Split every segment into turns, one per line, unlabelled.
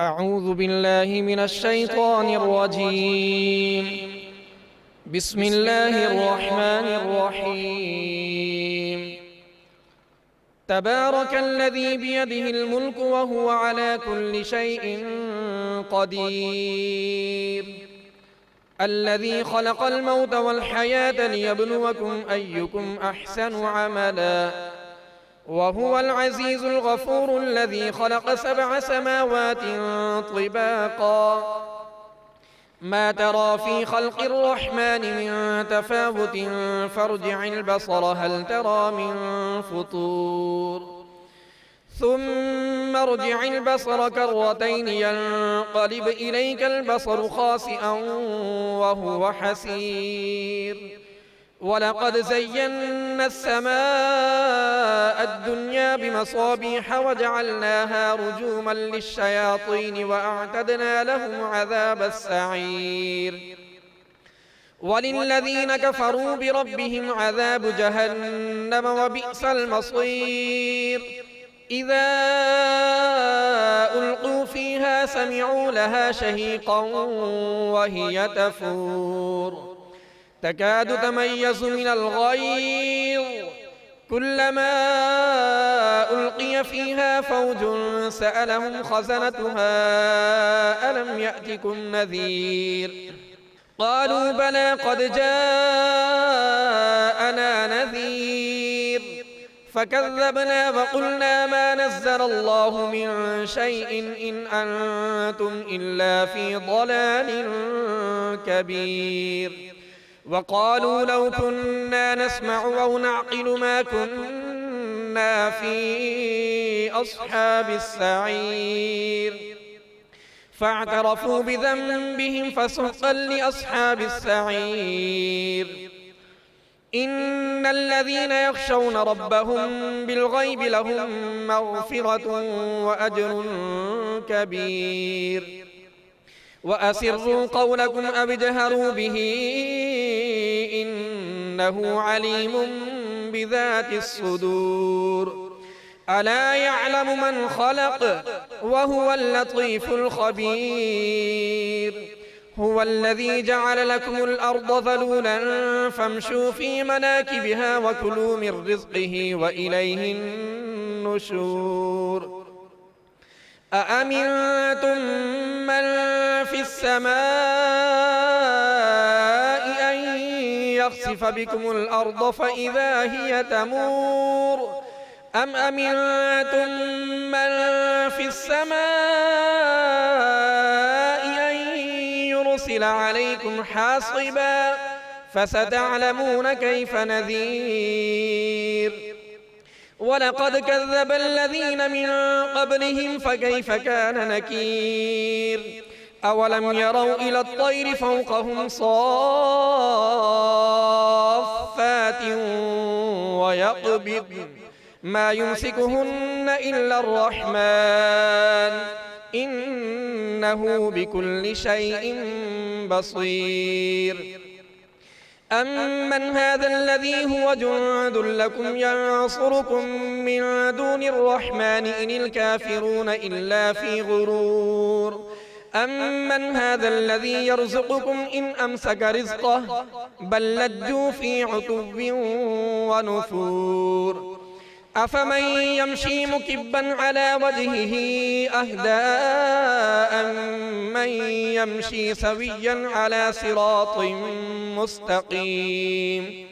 أعوذ بالله من الشيطان الرجيم. بسم الله الرحمن الرحيم. تبارك الذي بيده الملك وهو على كل شيء قدير. الذي خلق الموت والحياة ليبلوكم أيكم أحسن عملا وهو العزيز الغفور الذي خلق 7 سماوات طباقا ما ترى في خلق الرحمن من تفاوت فارجع البصر هل ترى من فطور ثم ارجع البصر كرتين ينقلب إليك البصر خاسئا وهو حسير. ولقد زينا السماء الدنيا بمصابيح وجعلناها رجوما للشياطين وأعتدنا لهم عذاب السعير. وللذين كفروا بربهم عذاب جهنم وبئس المصير. إذا ألقوا فيها سمعوا لها شهيقا وهي تفور تكاد تميز من الغيظ كلما ألقي فيها فوج سألهم خزنتها ألم يأتكم نذير قالوا بلى قد جاءنا نذير فكذبنا وقلنا ما نزل الله من شيء إن أنتم إلا في ضلال كبير. وقالوا لو كنا نسمع أو نعقل ما كنا في أصحاب السعير فاعترفوا بذنبهم فسحقا لأصحاب السعير. إن الذين يخشون ربهم بالغيب لهم مغفرة وأجر كبير. وأسروا قولكم أو اجهروا به إنه عليم بذات الصدور. ألا يعلم من خلق وهو اللطيف الخبير. هو الذي جعل لكم الأرض ذلولا فامشوا في مناكبها وكلوا من رزقه وإليه النشور. أأمنتم من في السماء أن يخسف بكم الأرض فإذا هي تمور أم أمنتم من في السماء أن يرسل عليكم حاصبا فستعلمون كيف نذير. ولقد كذب الذين من قبلهم فكيف كان نكير. أولم يروا إلى الطير فوقهم صافات ويقبض ما يمسكهن إلا الرحمن إنه بكل شيء بصير. أمن هذا الذي هو جند لكم ينصركم من دون الرحمن إن الكافرون إلا في غرور. أمن هذا الذي يرزقكم إن أمسك رزقه بل لجوا في عتو ونفور. أفمن يمشي مكبا على وجهه أهدى أمن يمشي سويا على صراط مستقيم.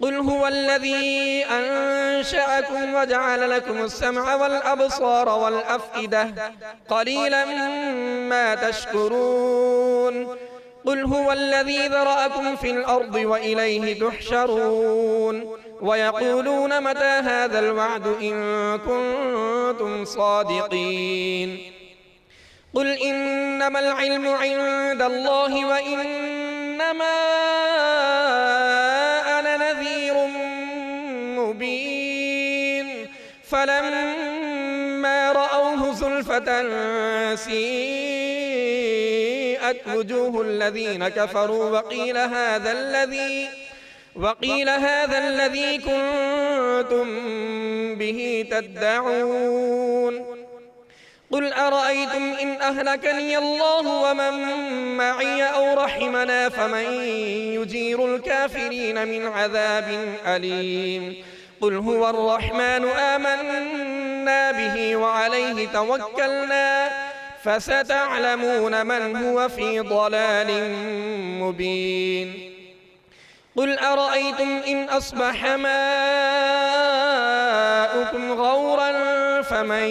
قل هو الذي أنشأكم وجعل لكم السمع والأبصار والأفئدة قليلا ما تشكرون. قل هو الذي ذرأكم في الأرض وإليه تحشرون. ويقولون متى هذا الوعد إن كنتم صادقين. قل إنما العلم عند الله وإنما أنا نذير مبين. فلما رأوه زلفة سيئت وجوه الذين كفروا وقيل هذا الذي كنتم به تدعون قل أرأيتم إن أهلكني الله ومن معي أو رحمنا فمن يجير الكافرين من عذاب أليم قل هو الرحمن آمنا به وعليه توكلنا فستعلمون من هو في ضلال مبين قل أرأيتم إن أصبح ماؤكم غورا فمن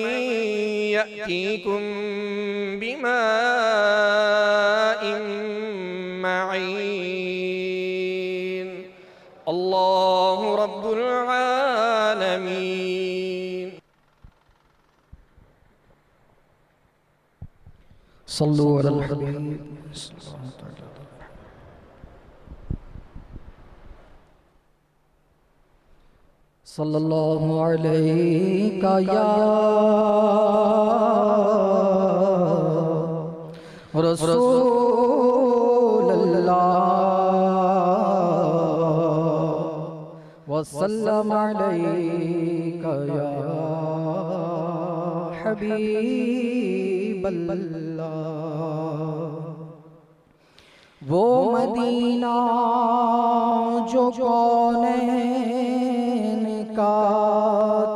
يأتيكم بماء معين الله رب العالمين
صلوا على الحبيب صلی اللہ علیہ یا رسول اللہ وسلم علیک یا حبیب اللہ وہ مدینہ جو کونین کا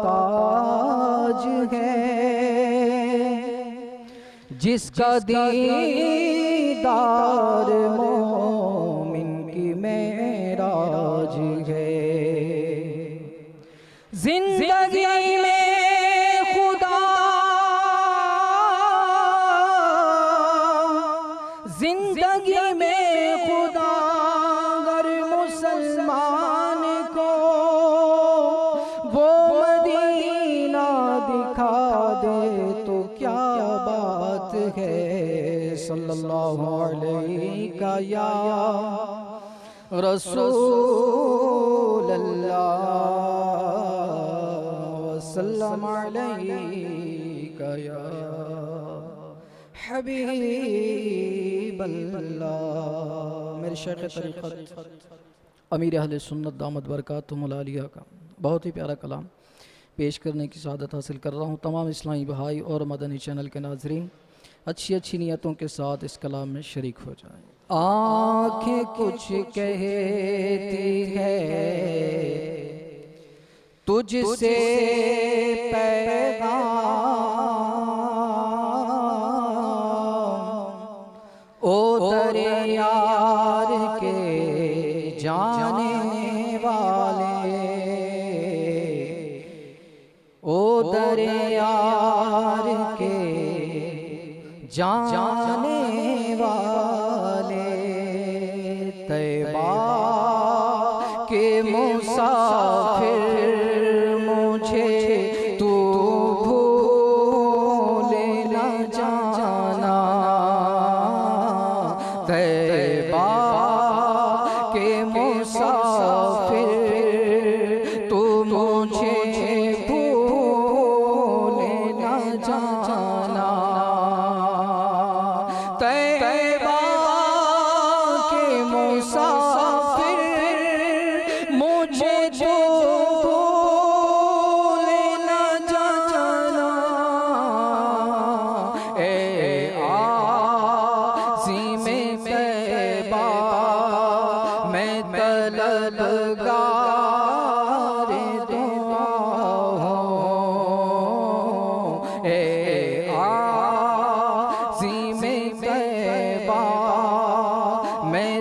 تاج ہے جس کا دیدار مومن کی معراج ہے زندگی میں خدا زندگی میں خدا اگر مسلمان کو وہ مدینہ دکھا دے تو کیا بات ہے صلی اللہ علیہ یا رسول اللہ وسلم علیک یا حبیب اللہ میرے شیخ طریقت امیر اہل سنت دامت برکاتہم العالیہ کا بہت ہی پیارا کلام پیش کرنے کی سعادت حاصل کر رہا ہوں۔ تمام اسلامی بھائی اور مدنی چینل کے ناظرین اچھی اچھی نیتوں کے ساتھ اس کلام میں شریک ہو جائیں۔ آنکھیں کچھ کہتی ہے تجھ سے پیغام او دریار کے جانے والے او دریار کے جانے والے طیبہ کے مسافر مجھے تو بھول نہ جانا طیبہ کے مسافر تو مجھے بھول نہ جانا طیبہ کے مسافر مجھے تو بھول نہ جانا اے عظیم طیبہ میں طلبگار دعا ہوں اے عظیم طیبہ میں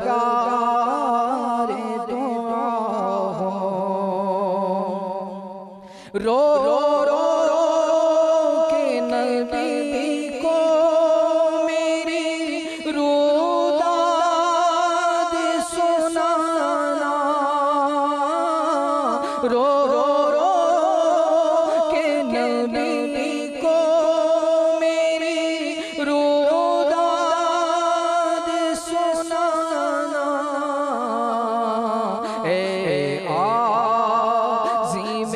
طلبگار دعا ہوں رو رو رو کے نبی کو میری روداد سنانا رو رو رو کے نبی کو میری روداد سنانا اے عظیم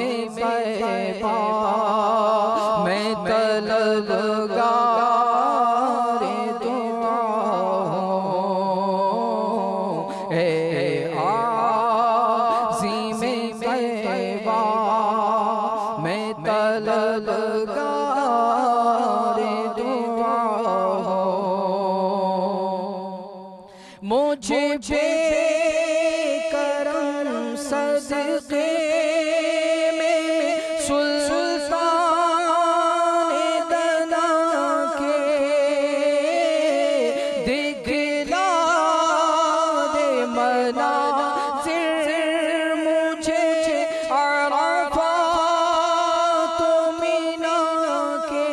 میں طلبگار دعا ہوں مجھے بے کرم صدقے میں سلطان دنا کے دکھلا دے مناظر مجھے عرفات و مینا کے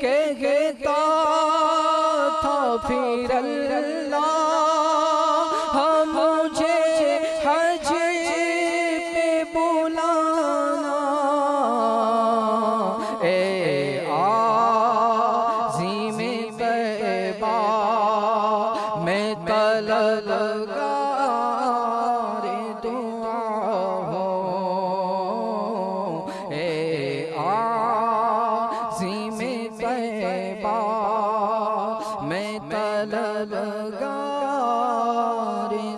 کہتا تھا پھر اللہ مجھے حج پہ بلانا اے عظیم طیبہ میں طلبگار دعا ہوں اے عظیم طیبہ میں طلبگار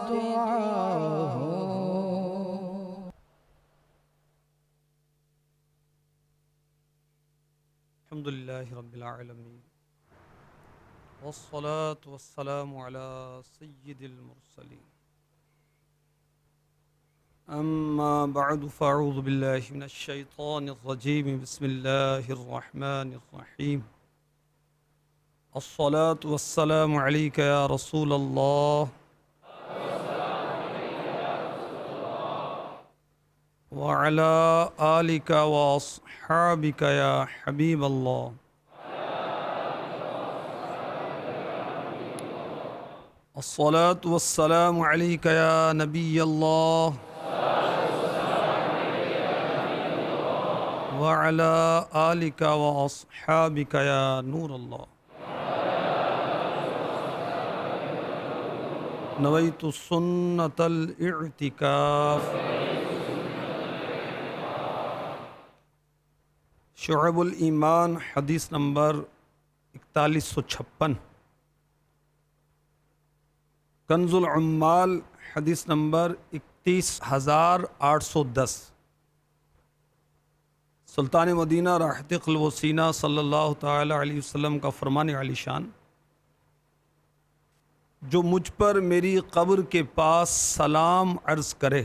دعا ہوں
الحمد لله رب العالمين والصلاة والسلام على سيد المرسلين أما بعد فأعوذ بالله من الشيطان الرجيم بسم الله الرحمن الرحيم الصلاة والسلام عليك يا رسول الله وعلى آلك وأصحابك يا حبيب الله الصلاة والسلام عليك يا نبي الله وعلى آلك وأصحابك يا نور الله نويت سنة الاعتكاف شعب الایمان حدیث نمبر 4156 کنز العمال حدیث نمبر 31810 سلطان مدینہ راحت قلب و سینہ صلی اللہ تعالی علیہ وسلم کا فرمان عالی شان جو مجھ پر میری قبر کے پاس سلام عرض کرے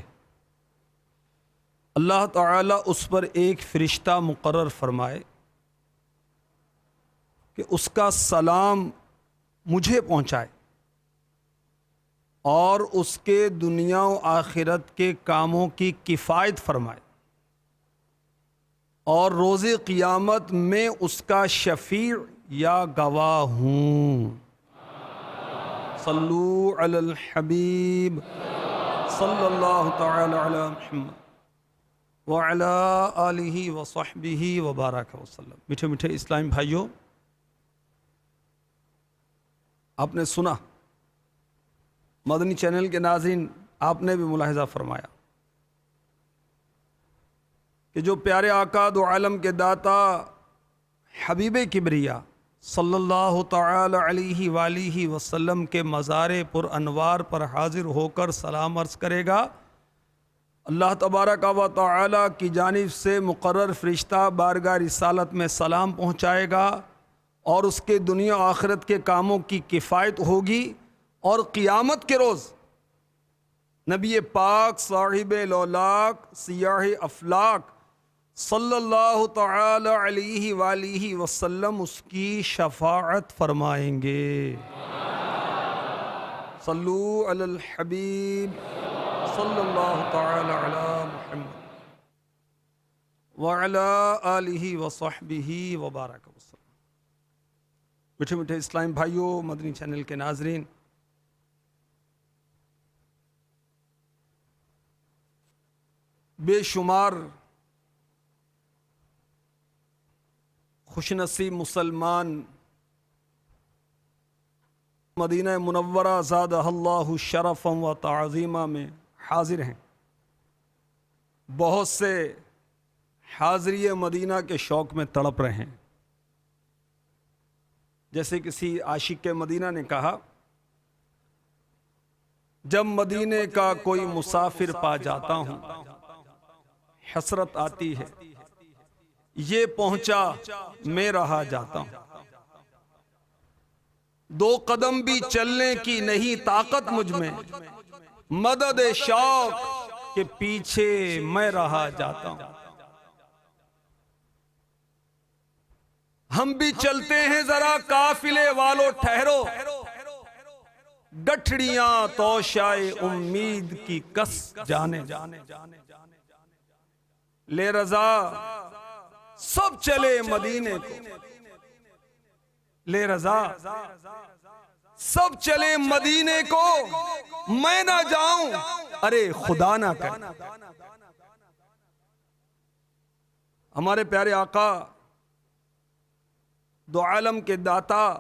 اللہ تعالیٰ اس پر ایک فرشتہ مقرر فرمائے کہ اس کا سلام مجھے پہنچائے اور اس کے دنیا و آخرت کے کاموں کی کفایت فرمائے اور روز قیامت میں اس کا شفیع یا گواہ ہوں صلو علی الحبیب صلی اللہ تعالی علی محمد وعلی آلہ وصحبہ وبارک وسلم۔ میٹھے میٹھے اسلامی بھائیوں، آپ نے سنا، مدنی چینل کے ناظرین آپ نے بھی ملاحظہ فرمایا کہ جو پیارے آقا دو عالم کے داتا حبیب کبریا صلی اللہ تعالی علیہ وآلہ وسلم کے مزار پر انوار پر حاضر ہو کر سلام عرض کرے گا، اللہ تبارک و تعالی کی جانب سے مقرر فرشتہ بارگاہ رسالت میں سلام پہنچائے گا اور اس کے دنیا و آخرت کے کاموں کی کفایت ہوگی، اور قیامت کے روز نبی پاک صاحب لولاک سیاہ افلاک صلی اللہ تعالی علیہ وآلہ وسلم اس کی شفاعت فرمائیں گے۔ صلو علی الحبیب صلی اللہ تعالی علی محمد وعلی آلہ وصحبہ وبارک وسلم۔ میٹھے میٹھے اسلامی بھائیوں، مدنی چینل کے ناظرین، بے شمار خوش نصیب مسلمان مدینہ منورہ زادہ اللہ شرفا و تعظیمہ میں حاضر ہیں۔ بہت سے حاضری مدینہ کے شوق میں تڑپ رہے ہیں۔ جیسے کسی عاشق مدینہ نے کہا، جب مدینے کا کوئی مسافر پا جاتا ہوں حسرت آتی ہے، یہ پہنچا میں رہا جاتا ہوں، دو قدم بھی چلنے کی نہیں طاقت مجھ میں، مدد شوق کے پیچھے میں رہا جاتا ہوں۔ ہم بھی چلتے ہیں ذرا قافلے والو ٹھہرو، گٹھڑیاں توشائے امید کی کس جانے، لے رضا سب چلے مدینے کو، لے رضا سب چلے مدینے کو، میں نہ جاؤں ارے خدا نہ کرے۔ ہمارے پیارے آقا دو عالم کے داتا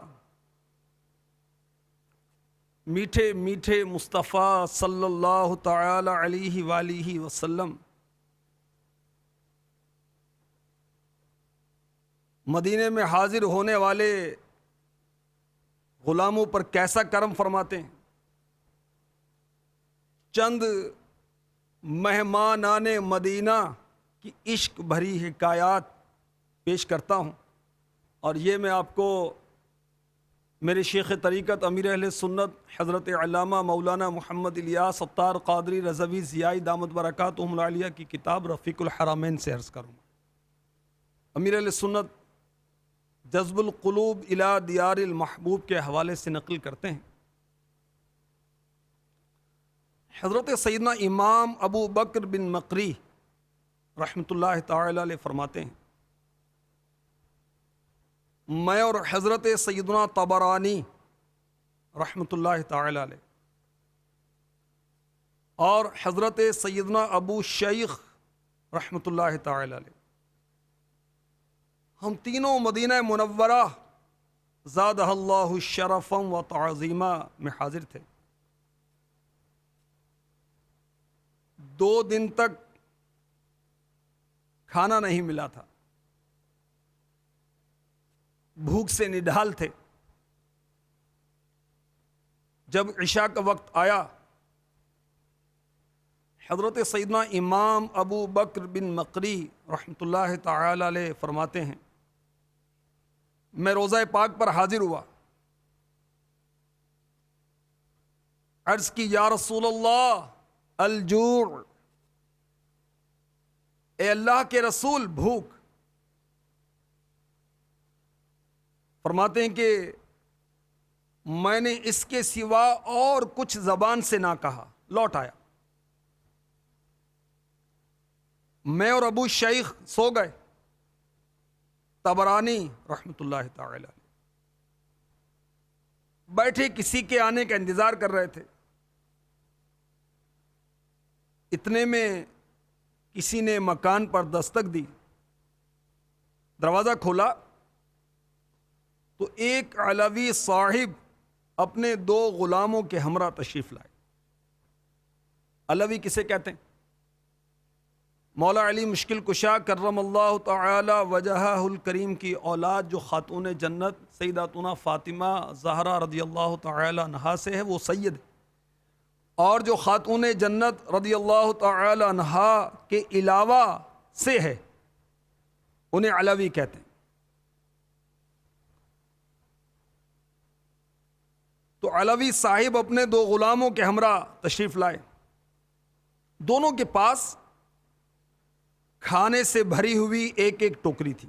میٹھے میٹھے مصطفیٰ صلی اللہ تعالی علیہ وآلہ وسلم مدینے میں حاضر ہونے والے غلاموں پر کیسا کرم فرماتے ہیں۔ چند مہمانان مدینہ کی عشق بھری حکایات پیش کرتا ہوں، اور یہ میں آپ کو میرے شیخ طریقت امیر اہل سنت حضرت علامہ مولانا محمد الیاس ستار قادری رضوی ضیائی دامت برکاتہم العالیہ کی کتاب رفیق الحرمین سے عرض کروں۔ امیر اہل سنت جذب القلوب الی دیار المحبوب کے حوالے سے نقل کرتے ہیں، حضرت سیدنا امام ابو بکر بن مقری رحمۃ اللہ تعالی علیہ فرماتے ہیں، میں اور حضرت سیدنا طبرانی رحمۃ اللہ تعالی علیہ اور حضرت سیدنا ابو شیخ رحمۃ اللہ تعالی علیہ، ہم تینوں مدینہ منورہ زادہ اللہ شرفا و تعظیما میں حاضر تھے۔ 2 دن تک کھانا نہیں ملا تھا، بھوک سے نڈھال تھے۔ جب عشاء کا وقت آیا، حضرت سیدنا امام ابو بکر بن مقری رحمۃ اللہ تعالی علیہ فرماتے ہیں، میں روضہ پاک پر حاضر ہوا، عرض کی یا رسول اللہ الجوع، اے اللہ کے رسول بھوک۔ فرماتے ہیں کہ میں نے اس کے سوا اور کچھ زبان سے نہ کہا، لوٹ آیا، میں اور ابو شیخ سو گئے۔ طبرانی رحمۃ اللہ تعالی بیٹھے کسی کے آنے کا انتظار کر رہے تھے، اتنے میں کسی نے مکان پر دستک دی، دروازہ کھولا تو ایک علوی صاحب اپنے 2 غلاموں کے ہمراہ تشریف لائے۔ علوی کسے کہتے ہیں؟ مولا علی مشکل کشا کرم اللہ تعالی وجہہ الکریم کی اولاد جو خاتون جنت سیداتنا فاطمہ زہرا رضی اللہ تعالی عنہا سے ہے، وہ سید ہے، اور جو خاتون جنت رضی اللہ تعالی عنہا کے علاوہ سے ہے انہیں علوی کہتے ہیں۔ تو علوی صاحب اپنے 2 غلاموں کے ہمراہ تشریف لائے، دونوں کے پاس کھانے سے بھری ہوئی ایک ٹوکری تھی۔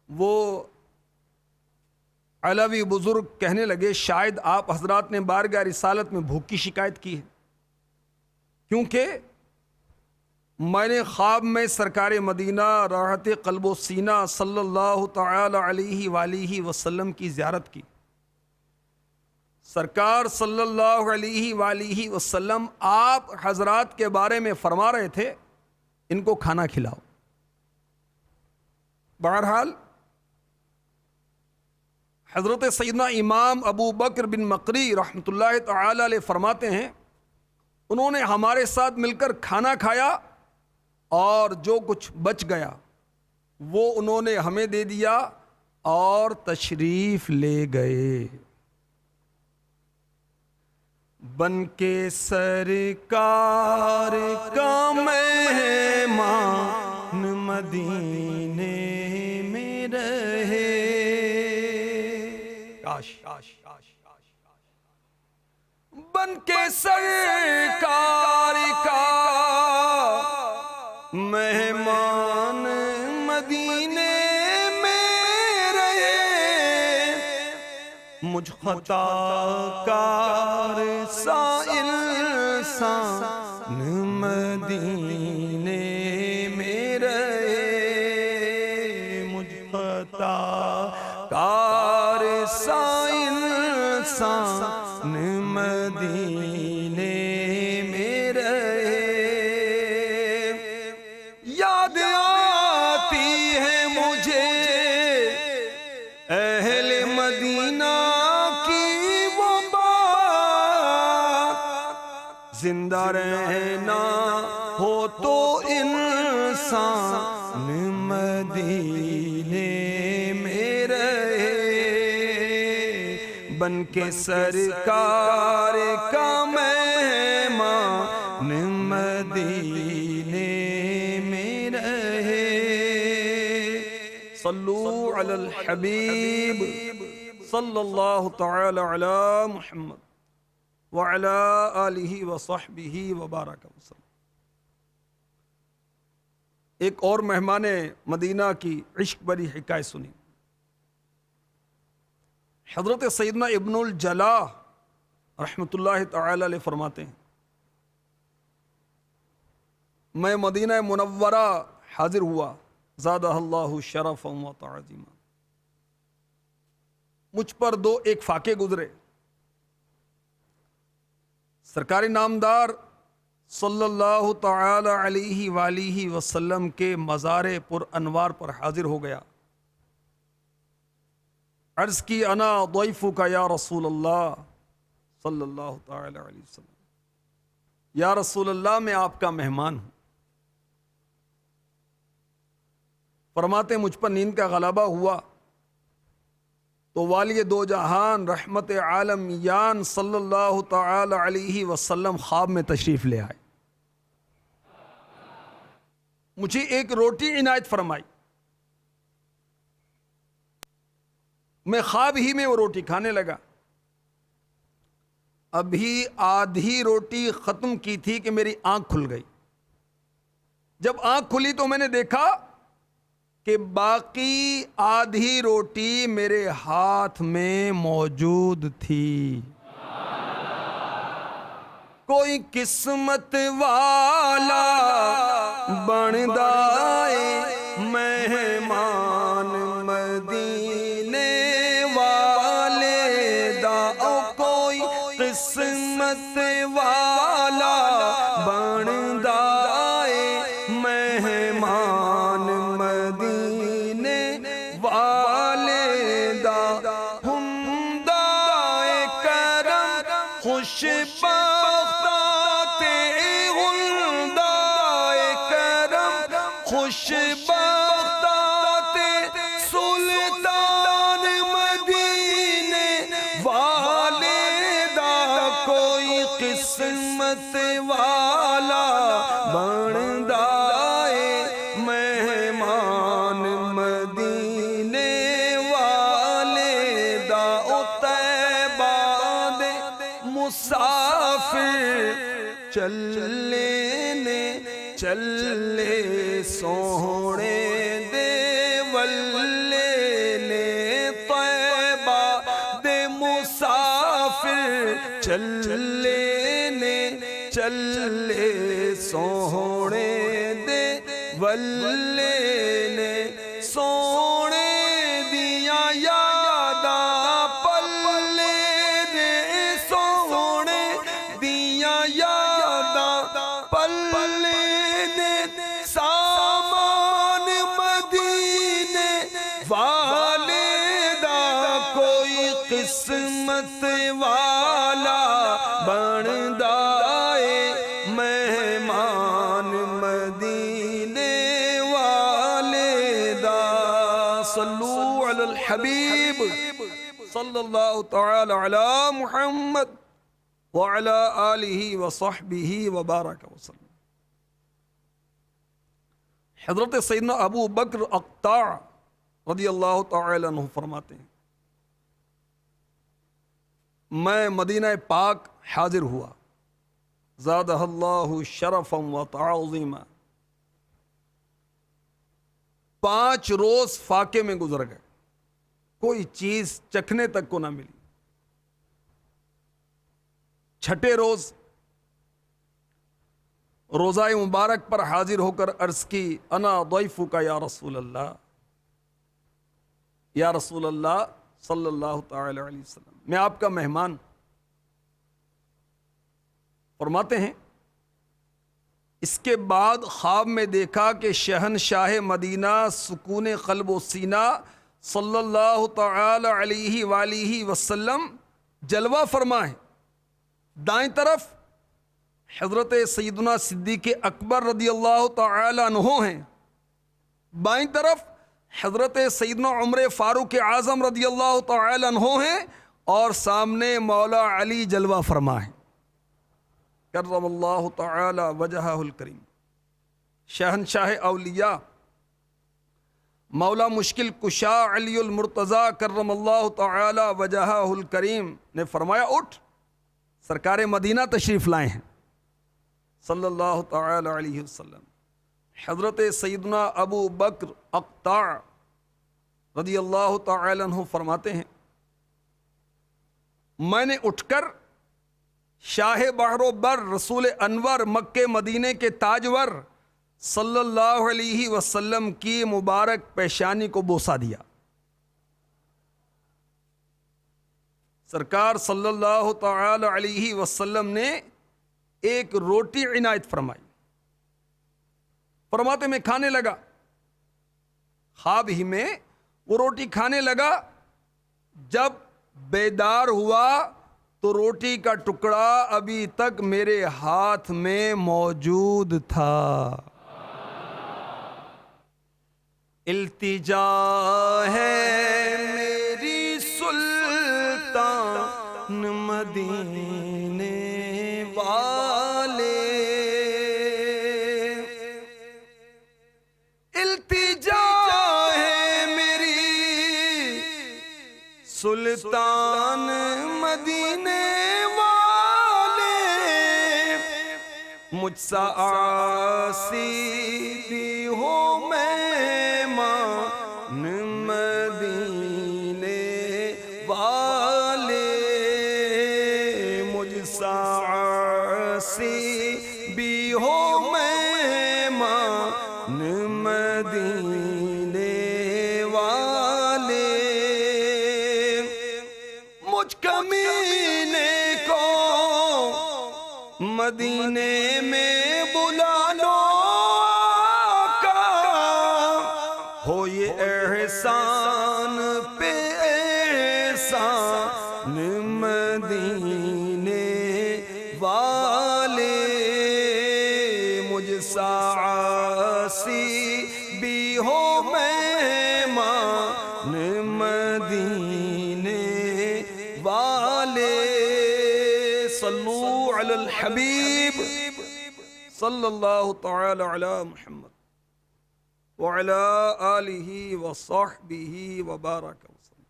وہ علوی بزرگ کہنے لگے، شاید آپ حضرات نے بارگاہ رسالت میں بھوک کی شکایت کی ہے، کیونکہ میں نے خواب میں سرکار مدینہ راحت قلب و سینہ صلی اللہ تعالی علیہ وآلہ وسلم کی زیارت کی۔ سرکار صلی اللہ علیہ وآلہ وسلم آپ حضرات کے بارے میں فرما رہے تھے، ان کو کھانا کھلاؤ۔ بہرحال حضرت سیدنا امام ابو بکر بن مقری رحمۃ اللہ تعالی علیہ فرماتے ہیں، انہوں نے ہمارے ساتھ مل کر کھانا کھایا، اور جو کچھ بچ گیا وہ انہوں نے ہمیں دے دیا اور تشریف لے گئے۔ بن کے سرکار کا میں مدینے میں رہے. کاش بن کے سرکار کا مہمان مدینے میں رہے. مجھ خطا کار سائل انسان مدینے میں رہے. مجھ خطا کار سائل انسان مدینے میں رہے. یاد آتی ہے مجھے اہل مدینہ کی وہ بات. زندہ رہنا ہو تو انسان مدینے میں رہے. بن کے سرکار کا مہمان مدینے میں رہے. صلو علی الحبیب صلی اللہ تعالی علی محمد وعلی آلہ وصحبہ وبارک وسلم. ایک اور مہمان مدینہ کی عشق بری حکایت سنی. حضرت سیدنا ابن الجلا رحمۃ اللہ تعالی علیہ فرماتے ہیں میں مدینہ منورہ حاضر ہوا زادہ اللہ شرفا و تعظیما. مجھ پر ایک فاقے گزرے. سرکاری نامدار صلی اللہ تعالی علیہ وآلہ وسلم کے مزار پر انوار پر حاضر ہو گیا. عرض کی انا ضیفک یا رسول اللہ صلی اللہ تعالی علیہ وسلم. یا رسول اللہ میں آپ کا مہمان ہوں. فرماتے مجھ پر نیند کا غلبہ ہوا تو والی دو جہان رحمت عالمیان صلی اللہ تعالی علیہ وسلم خواب میں تشریف لے آئے. مجھے ایک روٹی عنایت فرمائی. میں خواب ہی میں وہ روٹی کھانے لگا. ابھی آدھی روٹی ختم کی تھی کہ میری آنکھ کھل گئی. جب آنکھ کھلی تو میں نے دیکھا کہ باقی آدھی روٹی میرے ہاتھ میں موجود تھی. کوئی قسمت والا بندا ہے مہمان مدینے والے دا. کوئی قسمت والا بندا ہے مہمان مدینے والے دا. ہمدہ کرم خوش خوش بختات سلطان مدینے والے دا. کوئی قسمت والا بندا ہے مہمان مدینے والے دا. طیبہ دے مسافر چلے سونے دے ولے نے. طیبہ دے مسافر چلے سونے دے ولے نے. سونے دیا یاداں پلے دے. سونے دیا یاداں پلے سامان مدینے والے دا. کوئی قسمت والا بندا ہے مہمان مدینے والے دا. صلو علی الحبیب صلی اللہ تعالی علی محمد وعلی آلہ وصحبہ وبارک وسلم. حضرت سیدنا ابو بکر اقطاع رضی اللہ تعالی عنہ فرماتے ہیں میں مدینہ پاک حاضر ہوا، زادہ اللہ شرفا و تعظیما، 5 روز فاقے میں گزر گئے، کوئی چیز چکھنے تک کو نہ ملی۔ 6 روز روزہ مبارک پر حاضر ہو کر عرض کی انا ضیفک یا رسول اللہ، یا رسول اللہ صلی اللہ تعالی علیہ وسلم، میں آپ کا مہمان۔ فرماتے ہیں اس کے بعد خواب میں دیکھا کہ شہنشاہ مدینہ سکون قلب و سینہ صلی اللہ تعالی علیہ وآلہ وسلم جلوہ فرما ہے، دائیں طرف حضرت سیدنا صدیق اکبر رضی اللہ تعالی عنہ ہیں، بائیں طرف حضرت سیدنا عمر فاروق اعظم رضی اللہ تعالی عنہ ہیں، اور سامنے مولا علی جلوہ فرما ہے، کرم اللہ تعالی وجہہ الکریم۔ شہنشاہ اولیاء مولا مشکل کشا علی المرتضیٰ کرم اللہ تعالی وجہہ الکریم نے فرمایا اٹھ، سرکار مدینہ تشریف لائے ہیں صلی اللہ تعالی علیہ وسلم۔ حضرت سیدنا ابو بکر اقطاع رضی اللہ تعالی عنہ فرماتے ہیں میں نے اٹھ کر شاہ بحر و بر رسول انور مکہ مدینے کے تاجور صلی اللہ علیہ وسلم کی مبارک پیشانی کو بوسہ دیا۔ سرکار صلی اللہ تعالی علیہ وسلم نے ایک روٹی عنایت فرمائی، فرماتے میں کھانے لگا، خواب ہی میں وہ روٹی کھانے لگا، جب بیدار ہوا تو روٹی کا ٹکڑا ابھی تک میرے ہاتھ میں موجود تھا۔ التجا ہے میری سلطان مدینے والے، التجا ہے میری سلطان مدینے والے، مجھ سا عاصی بھی ہو مہمان مدینے والے، مجھ سا عاصی بھی ہو مہمان مدینے والے، مجھ کمینے کو مدینے میں بلا لو آقا، ہو یہ احسان پہ احسان مدینے والے، مجھ سا عاصی بھی ہو مہمان مدینے والے۔ صلو علی الحبیب صلی اللہ تعالی علی محمد وعلی آلہ وصحبہ وبارک وسلم۔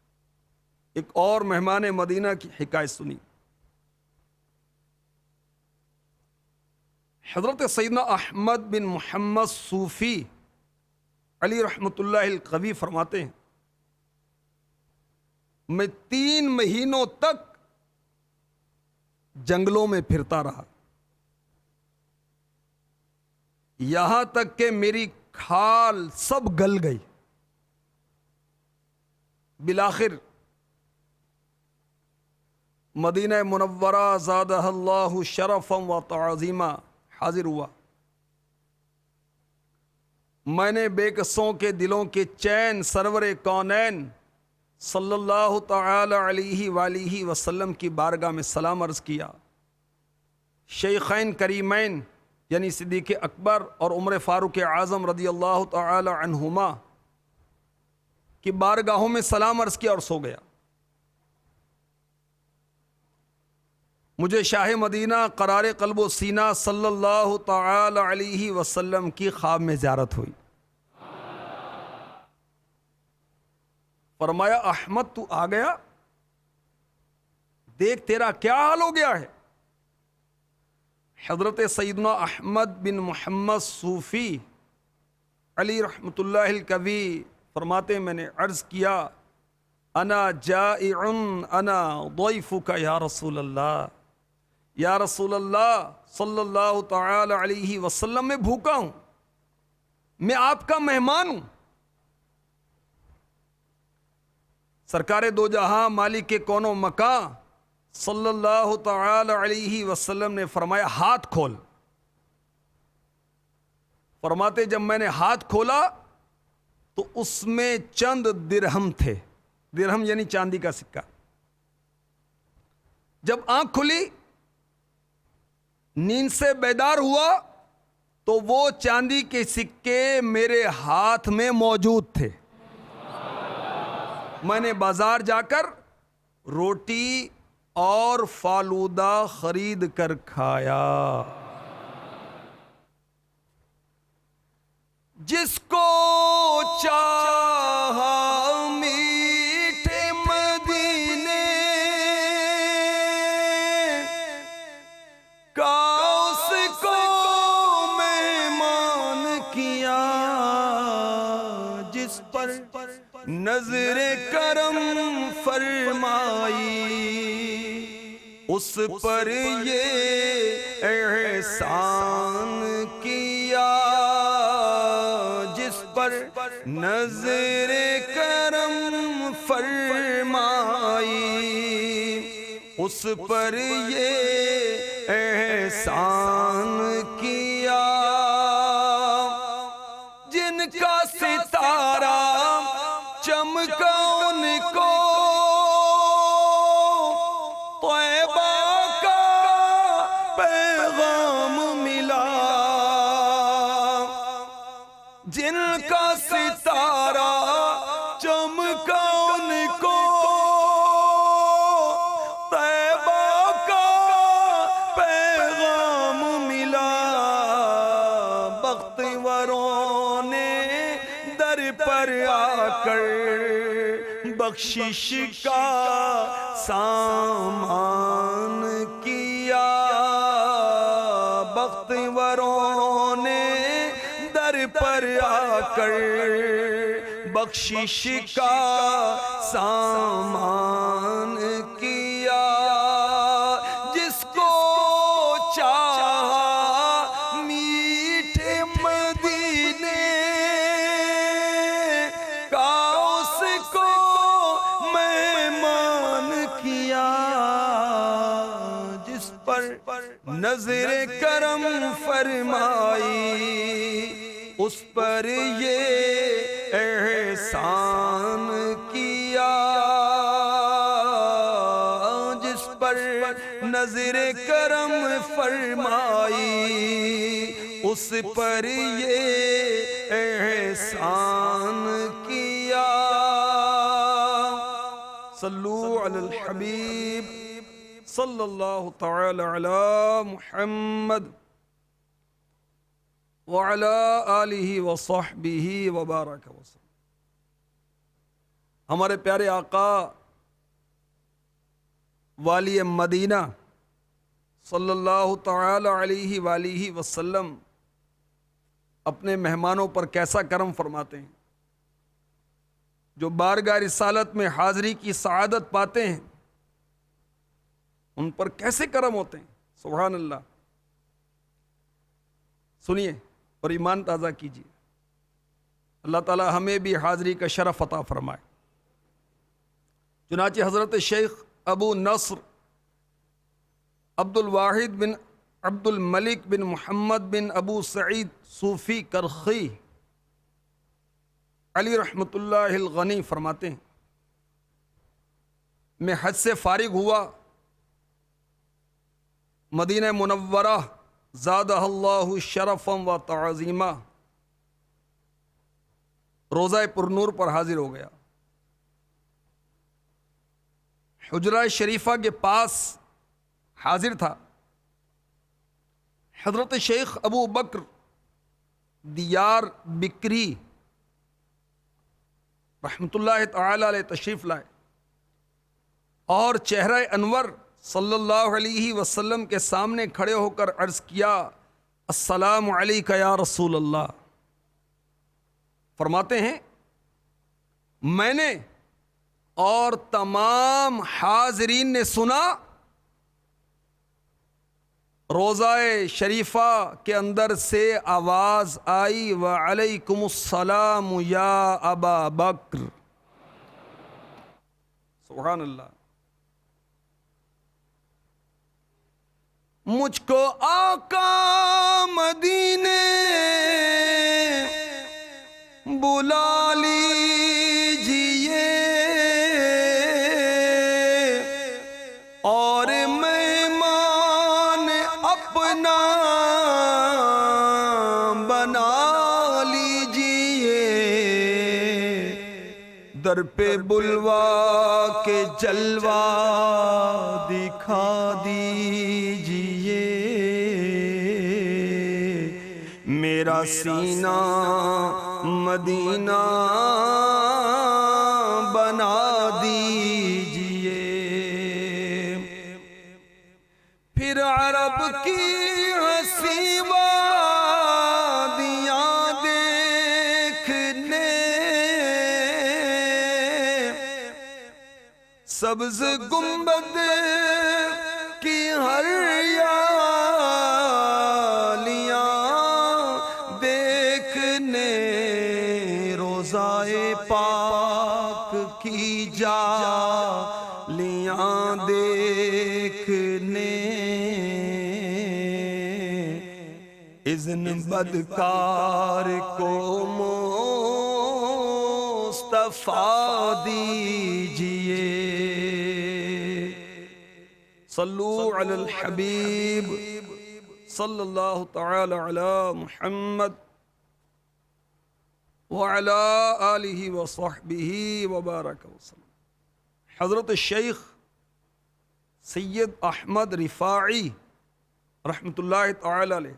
ایک اور مہمان مدینہ کی حکایت سنی۔ حضرت سیدنا احمد بن محمد صوفی علی رحمۃ اللہ القوی فرماتے ہیں میں 3 مہینوں تک جنگلوں میں پھرتا رہا، یہاں تک کہ میری کھال سب گل گئی، بالآخر مدینہ منورہ زادہ اللہ شرفا و تعظیما حاضر ہوا۔ میں نے بے کسوں کے دلوں کے چین سرور کونین صلی اللہ تعالی علیہ وآلہ وسلم کی بارگاہ میں سلام عرض کیا۔ شیخین کریمین یعنی صدیق اکبر اور عمر فاروق اعظم رضی اللہ تعالی عنہما کی بارگاہوں میں سلام عرض کیا اور سو گیا۔ مجھے شاہ مدینہ قرار قلب و سینہ صلی اللہ تعالی علیہ وسلم کی خواب میں زیارت ہوئی۔ فرمایا احمد تو آ گیا، دیکھ تیرا کیا حال ہو گیا ہے۔ حضرت سیدنا احمد بن محمد صوفی علی رحمۃ اللہ الکوی فرماتے ہیں میں نے عرض کیا انا جائع انا ضیفک یا رسول اللہ، یا رسول اللہ صلی اللہ تعالی علیہ وسلم، میں بھوکا ہوں، میں آپ کا مہمان ہوں۔ سرکار دو جہاں مالک کے کون و مکان صلی اللہ تعالی علیہ وسلم نے فرمایا ہاتھ کھول۔ فرماتے جب میں نے ہاتھ کھولا تو اس میں چند درہم تھے، درہم یعنی چاندی کا سکہ۔ جب آنکھ کھلی، نیند سے بیدار ہوا تو وہ چاندی کے سکے میرے ہاتھ میں موجود تھے۔ میں نے بازار جا کر روٹی اور فالودہ خرید کر کھایا۔ جس کو چاہا میٹھے مدینے کا اس کو مہمان کیا، جس پر نظر کرم فرمائی اس پر یہ احسان کیا، جس پر نظر کرم فرمائی اس پر یہ احسان کیا، جن کا ستارہ چمکا ان کو طیبہ کا پیغام ملا، جن کا ستارہ چمکا ان کو طیبہ کا پیغام ملا، بختوروں نے در پر آ کر بخشش کا سامان کیا، بختوروں نے در پر آ کر بخشش کا سامان کیا، جس کو چاہا میٹھے مدینے کا اس کو مہمان کیا، جس پر نظر کرم فرمائی اس پر یہ احسان کیا، جس پر نظر کرم فرمائی اس پر یہ احسان کیا۔ صلو علی الحبیب صلی اللہ تعالی علی محمد وعلی آلہ وصحبہ وبارک وسلم۔ ہمارے پیارے آقا والی مدینہ صلی اللہ تعالی علیہ وآلہ وسلم اپنے مہمانوں پر کیسا کرم فرماتے ہیں، جو بارگاہ رسالت میں حاضری کی سعادت پاتے ہیں ان پر کیسے کرم ہوتے ہیں، سبحان اللہ۔ سنیے اور ایمان تازہ کیجیے، اللہ تعالی ہمیں بھی حاضری کا شرف عطا فرمائے۔ چنانچہ حضرت شیخ ابو نصر عبد الواحد بن عبد الملک بن محمد بن ابو سعید صوفی کرخی علی رحمۃ اللہ الغنی فرماتے ہیں، میں حج سے فارغ ہوا، مدینہ منورہ زادہ اللہ شرفا و تعظیما روضہ پر نور پر حاضر ہو گیا۔ حجرہ شریفہ کے پاس حاضر تھا، حضرت شیخ ابو بکر دیار بکری رحمۃ اللہ تعالی علیہ تشریف لائے اور چہرہ انور صلی اللہ علیہ وسلم کے سامنے کھڑے ہو کر عرض کیا السلام علیک یا رسول اللہ۔ فرماتے ہیں میں نے اور تمام حاضرین نے سنا، روضہ شریفہ کے اندر سے آواز آئی وعلیکم السلام یا ابا بکر۔ سبحان اللہ۔ مجھ کو آقا مدینے بلا لیجئے اور مہمان اپنا بنا لیجئے، در پہ بلوا کے جلوہ دکھا دیجئے، میرا سینہ مدینہ بنا دیجئے۔ پھر عرب کی حسین وادیاں دیکھنے، سبز گنبد کی ہریالیاں دیکھنے، روضہ پاک کی جالیاں دیکھنے، اذن بدکار کو مصطفیٰ دیجئے۔ صلو علی الحبیب صلی اللہ تعالی علی محمد وعلی آلہ وصحبہ وبارک وسلم۔ حضرت شیخ سید احمد رفاعی رحمۃ اللہ تعالی علیہ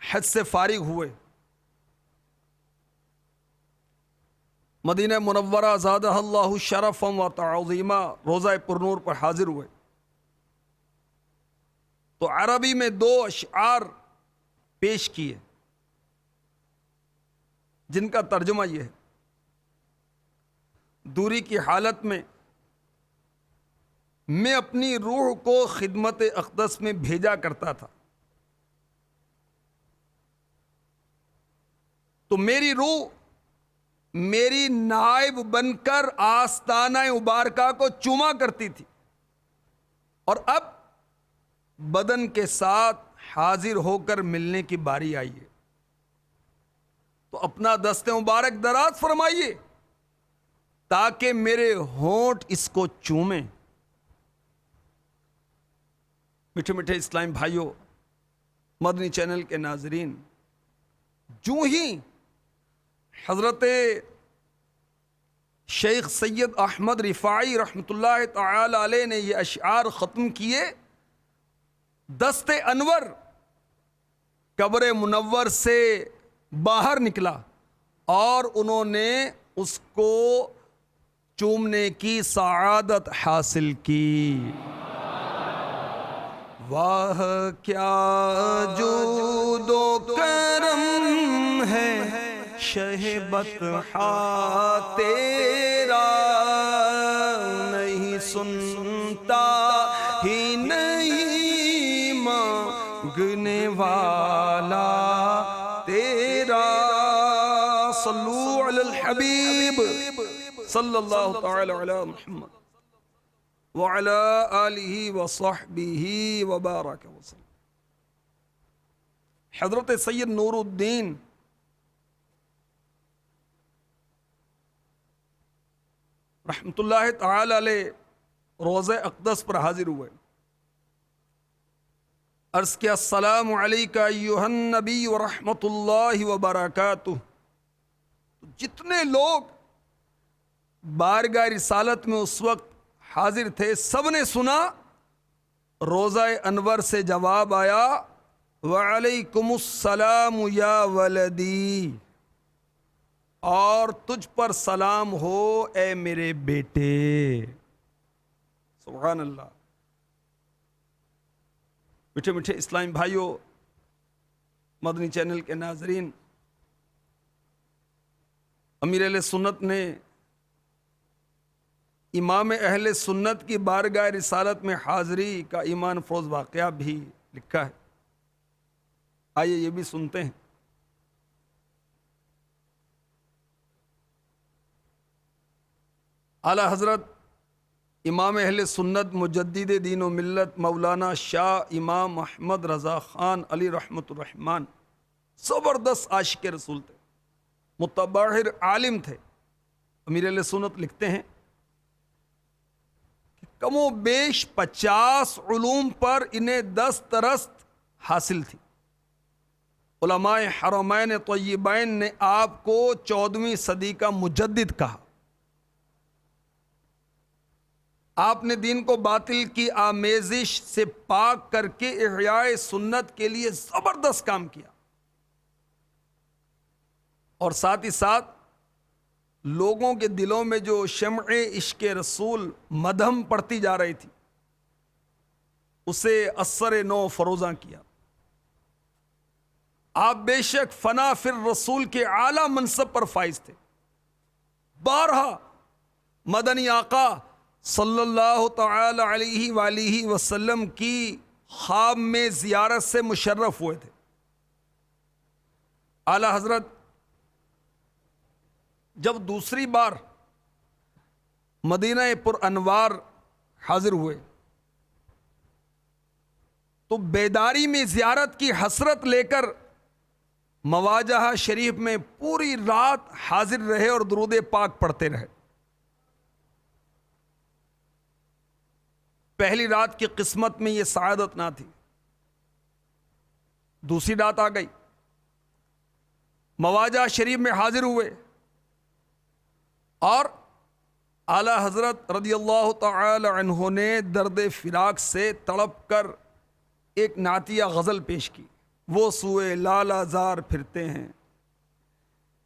حج سے فارغ ہوئے، مدینہ منورہ زادہ اللہ شرفا و تعظیما روضہ پرنور پر حاضر ہوئے تو عربی میں 2 اشعار پیش کیے جن کا ترجمہ یہ ہے، دوری کی حالت میں میں اپنی روح کو خدمت اقدس میں بھیجا کرتا تھا، تو میری روح میری نائب بن کر آستانہ مبارکہ کو چوما کرتی تھی، اور اب بدن کے ساتھ حاضر ہو کر ملنے کی باری آئی ہے، تو اپنا دست مبارک دراز فرمائیے تاکہ میرے ہونٹ اس کو چومیں۔ میٹھے میٹھے اسلام بھائیوں، مدنی چینل کے ناظرین، جو ہی حضرت شیخ سید احمد رفاعی رحمۃ اللہ تعالی علیہ نے یہ اشعار ختم کیے، دست انور قبر منور سے باہر نکلا اور انہوں نے اس کو چومنے کی سعادت حاصل کی۔ واہ کیا جود و کرم ہے شہ بطحا تیرا، نہیں سنتا ہی نہیں مانگنے والا تیرا۔ صلو علی الحبیب صلی اللہ تعالی علی محمد وعلی آلہ وصحبہ وبارک وسلم۔ حضرت سید نور الدین رحمۃ اللہ تعالی علیہ روضہ اقدس پر حاضر ہوئے، عرض کیا السلام علیکہ ایھا النبی ورحمۃ اللہ وبرکاتہ۔ جتنے لوگ بارگاہ رسالت میں اس وقت حاضر تھے سب نے سنا، روضہ انور سے جواب آیا وعلیکم السلام یا ولدی۔ اور تجھ پر سلام ہو اے میرے بیٹے۔ سبحان اللہ۔ میٹھے میٹھے اسلامی بھائیوں، مدنی چینل کے ناظرین، امیر اہل سنت نے امام اہل سنت کی بارگاہ رسالت میں حاضری کا ایمان فروز واقعہ بھی لکھا ہے۔ آئیے یہ بھی سنتے ہیں۔ اعلی حضرت امام اہل سنت مجدد دین و ملت مولانا شاہ امام محمد رضا خان علی رحمۃ الرحمن زبردست عاشق رسول تھے، متبحر عالم تھے۔ امیر اہل سنت لکھتے ہیں کہ کم و بیش 50 علوم پر انہیں دسترست حاصل تھی۔ علماء حرمین طیبین نے آپ کو 14ویں صدی کا مجدد کہا۔ آپ نے دین کو باطل کی آمیزش سے پاک کر کے احیاء سنت کے لیے زبردست کام کیا، اور ساتھ ہی ساتھ لوگوں کے دلوں میں جو شمع عشق رسول مدھم پڑتی جا رہی تھی اسے اثر نو فروزاں کیا۔ آپ بے شک فنا فی الرسول کے اعلیٰ منصب پر فائز تھے۔ بارہا مدنی آقا صلی اللہ تعالی علیہ وآلہ وسلم کی خواب میں زیارت سے مشرف ہوئے تھے۔ اعلی حضرت جب دوسری بار مدینہ پر انوار حاضر ہوئے تو بیداری میں زیارت کی حسرت لے کر مواجہ شریف میں پوری رات حاضر رہے اور درود پاک پڑھتے رہے۔ پہلی رات کی قسمت میں یہ سعادت نہ تھی، دوسری رات آ گئی، مواجہ شریف میں حاضر ہوئے اور اعلی حضرت رضی اللہ تعالی عنہ نے درد فراق سے تڑپ کر ایک نعتیہ غزل پیش کی۔ وہ سوئے لالا زار پھرتے ہیں،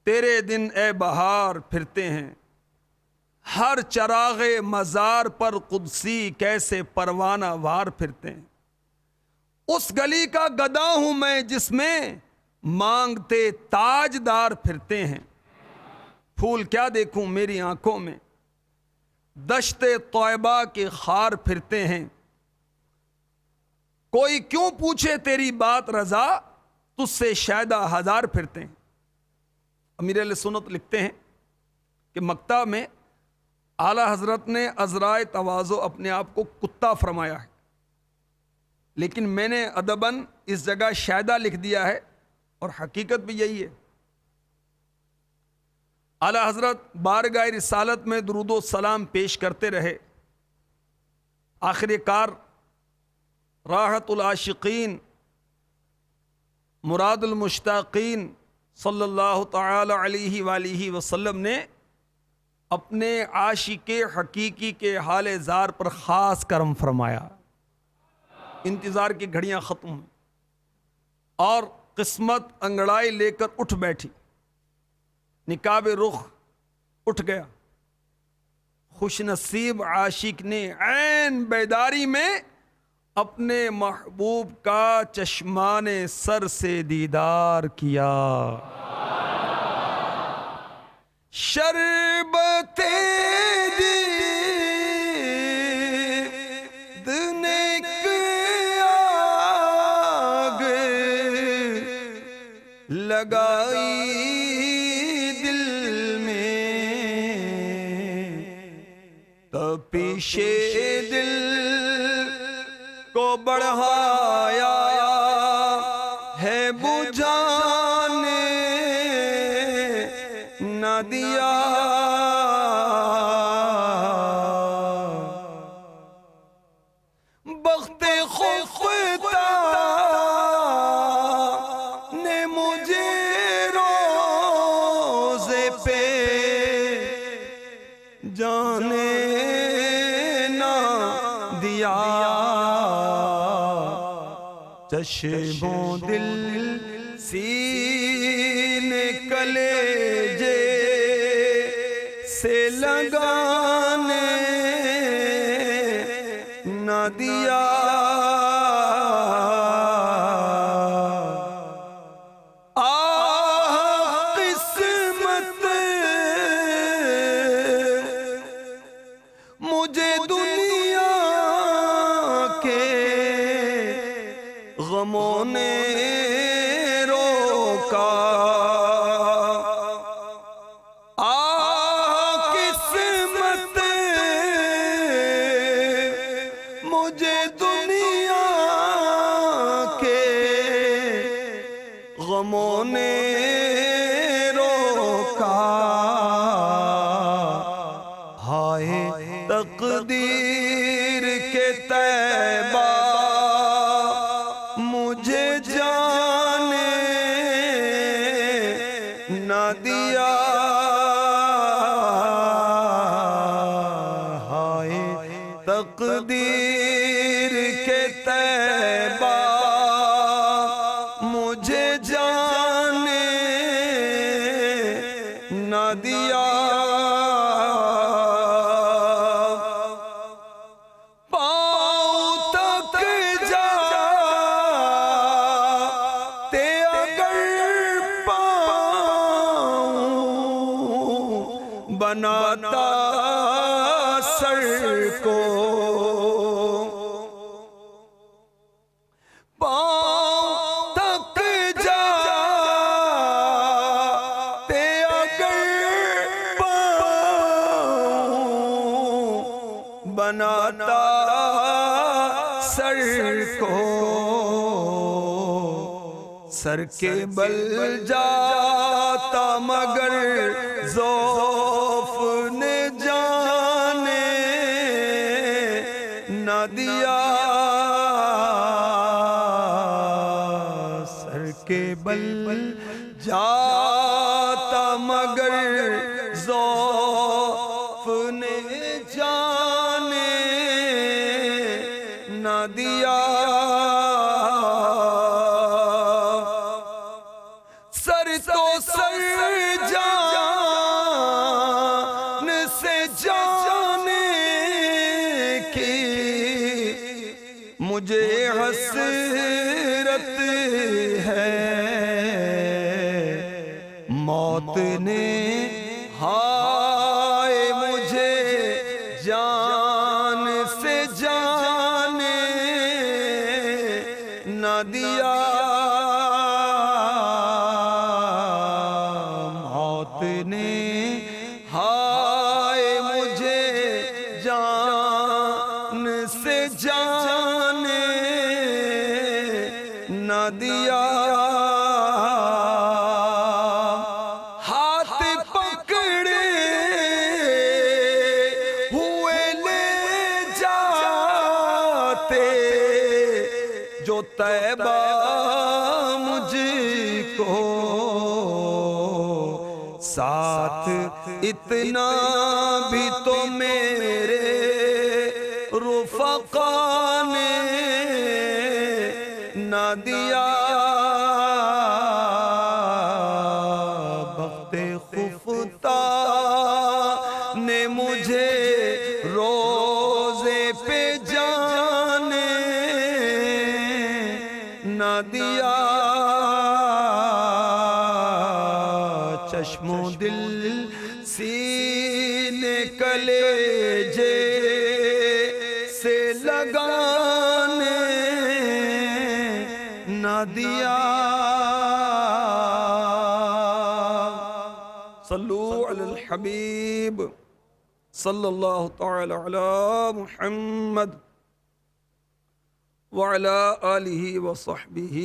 تیرے دن اے بہار پھرتے ہیں، ہر چراغ مزار پر قدسی کیسے پروانہ وار پھرتے ہیں، اس گلی کا گدا ہوں میں جس میں مانگتے تاجدار پھرتے ہیں، پھول کیا دیکھوں میری آنکھوں میں دشت طیبہ کے خار پھرتے ہیں، کوئی کیوں پوچھے تیری بات رضا تجھ سے شیدہ ہزار پھرتے ہیں۔ امیر اہل سنت لکھتے ہیں کہ مکتب میں اعلی حضرت نے عذرائے تواضع اپنے آپ کو کتا فرمایا ہے، لیکن میں نے ادباً اس جگہ شیدہ لکھ دیا ہے، اور حقیقت بھی یہی ہے۔ اعلی حضرت بارگاہ رسالت میں درود و سلام پیش کرتے رہے، آخر کار راحت العاشقین مراد المشتاقین صلی اللہ تعالی علیہ وآلہ وسلم نے اپنے عاشق حقیقی کے حال زار پر خاص کرم فرمایا۔ انتظار کی گھڑیاں ختم ہوئیں اور قسمت انگڑائی لے کر اٹھ بیٹھی، نقاب رخ اٹھ گیا۔ خوش نصیب عاشق نے عین بیداری میں اپنے محبوب کا چشمان سر سے دیدار کیا۔ شربت دنک آگ لگائی دل میں، تپش دل کو بڑھایا ہے بجھانے نہ دیا، بخت خفتہ نے مجھے روزے پہ جانے نہ دیا، چشموں دل سینے کلیجے لگانے نہ دیا، قسمت مجھے دنیا کے غموں نے روکا، قسمت مجھے دنیا کے غموں نے روکا، ہائے تقدیر کے طیبہ مجھے جانے نہ دیا، ہائے تقدیر کے طیبہ مجھے جانے نہ دیا، بناتا سر کو، پاؤں تک جاتے اگر پاؤں بناتا سر کو، سر کے بل جاتا مگر ذوف نے جانے نہ دیا، سر کے بل جاتا مگر ذوف نے جانے نہ دیا، سر تو سر جان سے جانے کی مجھے حسرت ہے، موت نے ہائے مجھے جان سے جانے نہ دیا، موت نے ہائے مجھے جان سے جانے نہ دیا، ہاتھ پکڑے ہوئے لے جاتے جو طیبہ مجھ کو، ساتھ اتنا بھی تو میرے رفقا نے نہ دیا، بخت خفتہ نے مجھے روزے پہ جانے نہ دیا، چشم و دل سینے کلیجے سے لگانے نہ دیا، صلو علی الحبیب صلی اللہ تعالی علی محمد وعلی آلہ وصحبہ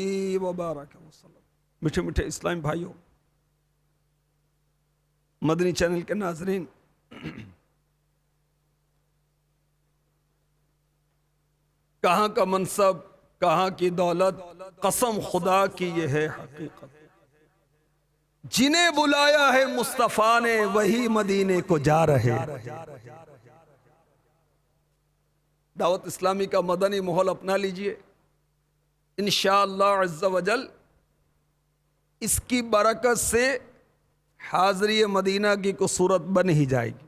وبارک وسلم۔ میٹھے میٹھے اسلام بھائیوں، مدنی چینل کے ناظرین، کہاں کا منصب، کہاں کی دولت، قسم خدا کی یہ ہے حقیقت، جنہیں بلایا ہے مصطفیٰ نے وہی مدینے کو جا رہے، دعوت اسلامی کا مدنی ماحول اپنا لیجئے، انشاءاللہ عز و جل اس کی برکت سے حاضری مدینہ کی کو صورت بن ہی جائے گی۔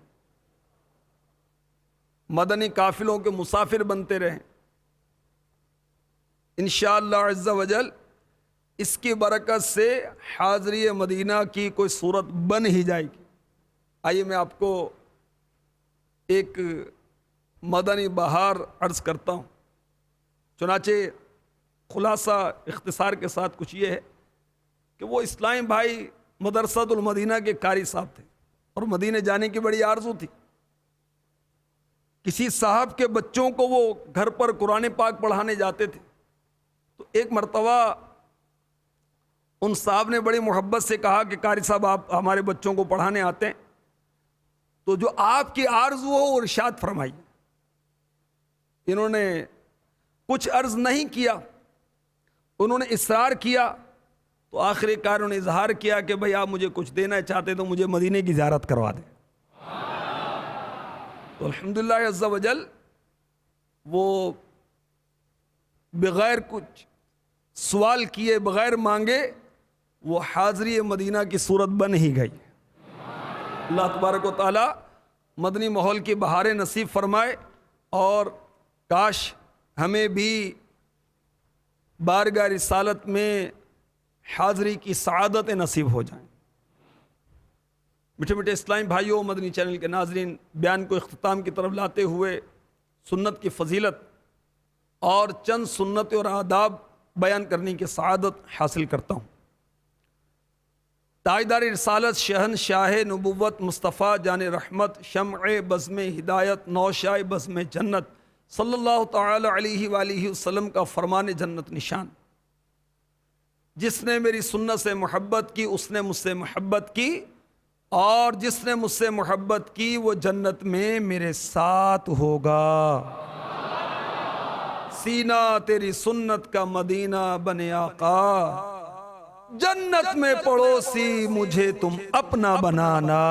مدنی قافلوں کے مسافر بنتے رہیں۔ انشاءاللہ عز و جل اس کی برکت سے حاضری مدینہ کی کوئی صورت بن ہی جائے گی۔ آئیے میں آپ کو ایک مدنی بہار عرض کرتا ہوں۔ چنانچہ خلاصہ اختصار کے ساتھ کچھ یہ ہے کہ وہ اسلام بھائی مدرسۃ المدینہ کے قاری صاحب تھے اور مدینہ جانے کی بڑی آرزو تھی۔ کسی صاحب کے بچوں کو وہ گھر پر قرآن پاک پڑھانے جاتے تھے، تو ایک مرتبہ ان صاحب نے بڑی محبت سے کہا کہ قاری صاحب آپ ہمارے بچوں کو پڑھانے آتے ہیں، تو جو آپ کی آرزو ہو وہ ارشاد فرمائیے۔ انہوں نے کچھ عرض نہیں کیا، انہوں نے اصرار کیا، تو آخر کار انہوں نے اظہار کیا کہ بھئی آپ مجھے کچھ دینا چاہتے تو مجھے مدینے کی زیارت کروا دیں۔ تو الحمدللہ عز و جل وہ بغیر کچھ سوال کیے، بغیر مانگے، وہ حاضری مدینہ کی صورت بن ہی گئی۔ اللہ تبارک و تعالی مدنی ماحول کی بہاریں نصیب فرمائے، اور کاش ہمیں بھی بارگاہ رسالت میں حاضری کی سعادت نصیب ہو جائیں۔ میٹھے میٹھے اسلامی بھائیوں، مدنی چینل کے ناظرین، بیان کو اختتام کی طرف لاتے ہوئے سنت کی فضیلت اور چند سنت اور آداب بیان کرنے کی سعادت حاصل کرتا ہوں۔ تاجدار رسالت، شہنشاہ نبوت، مصطفیٰ جان رحمت، شمع بزم ہدایت، نوشاہ بزم جنت، صلی اللہ تعالی علیہ وآلہ وسلم کا فرمان جنت نشان، جس نے میری سنت سے محبت کی اس نے مجھ سے محبت کی، اور جس نے مجھ سے محبت کی وہ جنت میں میرے ساتھ ہوگا۔ سینہ تیری سنت کا مدینہ بنے آقا، جنت میں پڑوسی مجھے تم اپنا بنانا۔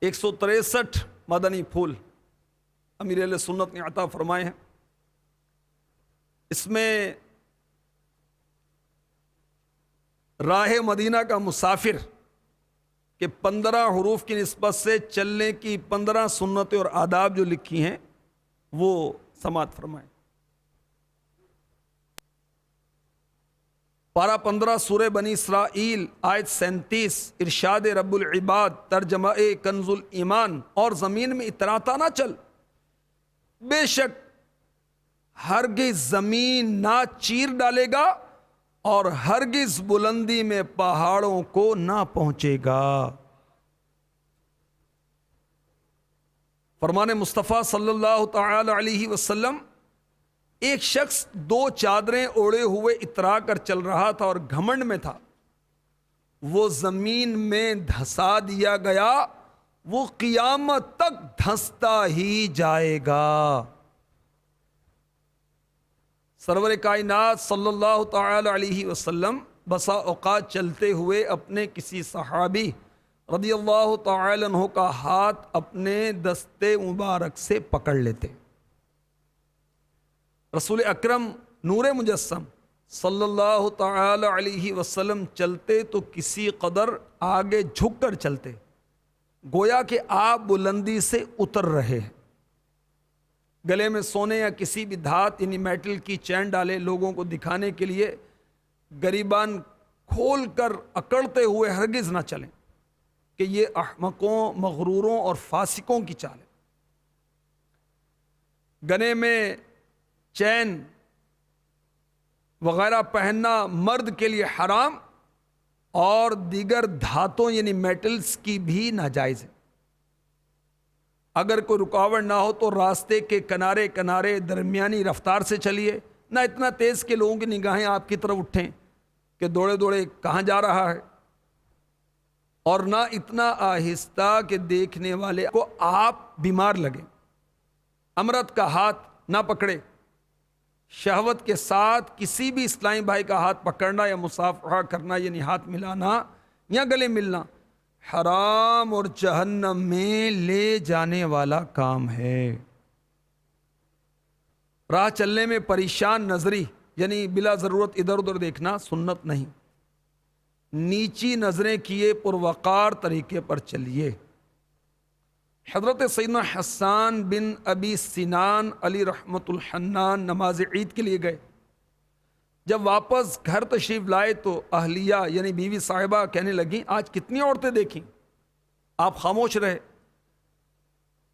163 مدنی پھول امیر اہل سنت نے عطا فرمائے ہیں۔ اس میں راہ مدینہ کا مسافر کہ 15 حروف کی نسبت سے چلنے کی 15 سنتیں اور آداب جو لکھی ہیں وہ سماعت فرمائیں۔ پارہ 15 سورہ بنی اسرائیل آیت 37، ارشاد رب العباد، ترجمہ کنز الایمان، اور زمین میں اتراتا نہ چل، بے شک ہرگز زمین نہ چیر ڈالے گا اور ہرگز بلندی میں پہاڑوں کو نہ پہنچے گا۔ فرمان مصطفیٰ صلی اللہ تعالی علیہ وسلم، ایک شخص 2 چادریں اوڑے ہوئے اترا کر چل رہا تھا اور گھمنڈ میں تھا، وہ زمین میں دھسا دیا گیا، وہ قیامت تک دھستا ہی جائے گا۔ سرور کائنات صلی اللہ تعالی علیہ وسلم بسا اوقات چلتے ہوئے اپنے کسی صحابی رضی اللہ تعالی عنہ کا ہاتھ اپنے دستے مبارک سے پکڑ لیتے۔ رسول اکرم نور مجسم صلی اللہ تعالی علیہ وسلم چلتے تو کسی قدر آگے جھک کر چلتے، گویا کہ آپ بلندی سے اتر رہے ہیں۔ گلے میں سونے یا کسی بھی دھات یعنی میٹل کی چین ڈالے، لوگوں کو دکھانے کے لیے گریبان کھول کر اکڑتے ہوئے ہرگز نہ چلیں کہ یہ احمقوں، مغروروں اور فاسقوں کی چال ہے۔ گنے میں چین وغیرہ پہننا مرد کے لیے حرام، اور دیگر دھاتوں یعنی میٹلز کی بھی ناجائز ہے۔ اگر کوئی رکاوٹ نہ ہو تو راستے کے کنارے کنارے درمیانی رفتار سے چلیے، نہ اتنا تیز کہ لوگوں کی نگاہیں آپ کی طرف اٹھیں کہ دوڑے دوڑے کہاں جا رہا ہے، اور نہ اتنا آہستہ کہ دیکھنے والے کو آپ بیمار لگیں۔ امرت کا ہاتھ نہ پکڑے۔ شہوت کے ساتھ کسی بھی اسلامی بھائی کا ہاتھ پکڑنا یا مصافحہ کرنا یعنی ہاتھ ملانا یا گلے ملنا حرام اور جہنم میں لے جانے والا کام ہے۔ راہ چلنے میں پریشان نظری یعنی بلا ضرورت ادھر ادھر دیکھنا سنت نہیں۔ نیچی نظریں کیے پروقار طریقے پر چلیے۔ حضرت سیدنا حسان بن ابی سنان علی رحمۃ الحنان نماز عید کے لیے گئے. جب واپس گھر تشریف لائے تو اہلیہ یعنی بیوی صاحبہ کہنے لگیں آج کتنی عورتیں دیکھیں. آپ خاموش رہے.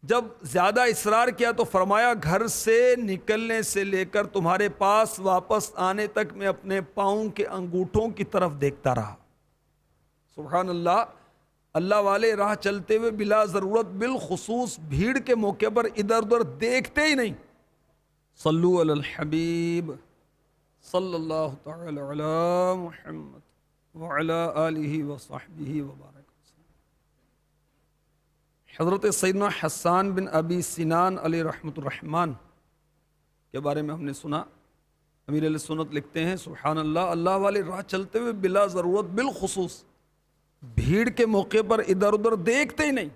جب زیادہ اصرار کیا تو فرمایا گھر سے نکلنے سے لے کر تمہارے پاس واپس آنے تک میں اپنے پاؤں کے انگوٹھوں کی طرف دیکھتا رہا. سبحان اللہ. اللہ والے راہ چلتے ہوئے بلا ضرورت بالخصوص بھیڑ کے موقع پر ادھر ادھر دیکھتے ہی نہیں. صلو علی الحبیب صلی اللہ تعالی علی محمد وعلی آلہ وصحبہ وبارک. حضرت سیدنا حسان بن ابی سنان علی رحمۃ الرحمن کے بارے میں ہم نے سنا. امیر علیہ سنت لکھتے ہیں سبحان اللہ، اللہ والے راہ چلتے ہوئے بلا ضرورت بالخصوص بھیڑ کے موقع پر ادھر ادھر دیکھتے ہی نہیں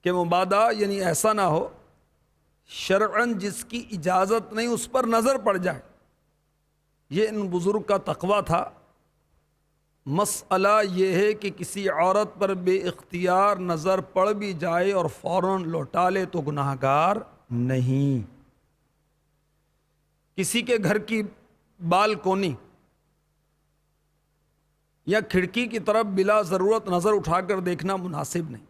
کہ مبادا یعنی ایسا نہ ہو شرعاً جس کی اجازت نہیں اس پر نظر پڑ جائے. یہ ان بزرگ کا تقویٰ تھا. مسئلہ یہ ہے کہ کسی عورت پر بے اختیار نظر پڑ بھی جائے اور فوراً لوٹا لے تو گناہ گار نہیں. کسی کے گھر کی بالکونی یا کھڑکی کی طرف بلا ضرورت نظر اٹھا کر دیکھنا مناسب نہیں.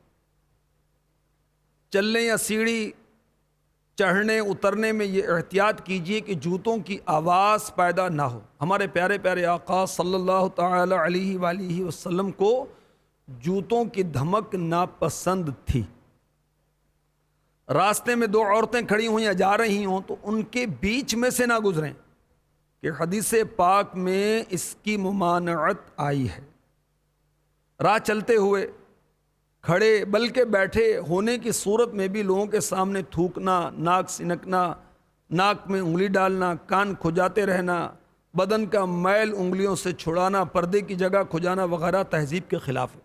چلنے یا سیڑھی چڑھنے اترنے میں یہ احتیاط کیجیے کہ جوتوں کی آواز پیدا نہ ہو. ہمارے پیارے پیارے آقا صلی اللہ تعالی علیہ وآلہ وسلم کو جوتوں کی دھمک ناپسند تھی. راستے میں دو عورتیں کھڑی ہوئی یا جا رہی ہوں تو ان کے بیچ میں سے نہ گزریں کہ حدیث پاک میں اس کی ممانعت آئی ہے. راہ چلتے ہوئے کھڑے بلکہ بیٹھے ہونے کی صورت میں بھی لوگوں کے سامنے تھوکنا، ناک سنکنا، ناک میں انگلی ڈالنا، کان کھجاتے رہنا، بدن کا میل انگلیوں سے چھڑانا، پردے کی جگہ کھجانا وغیرہ تہذیب کے خلاف ہے.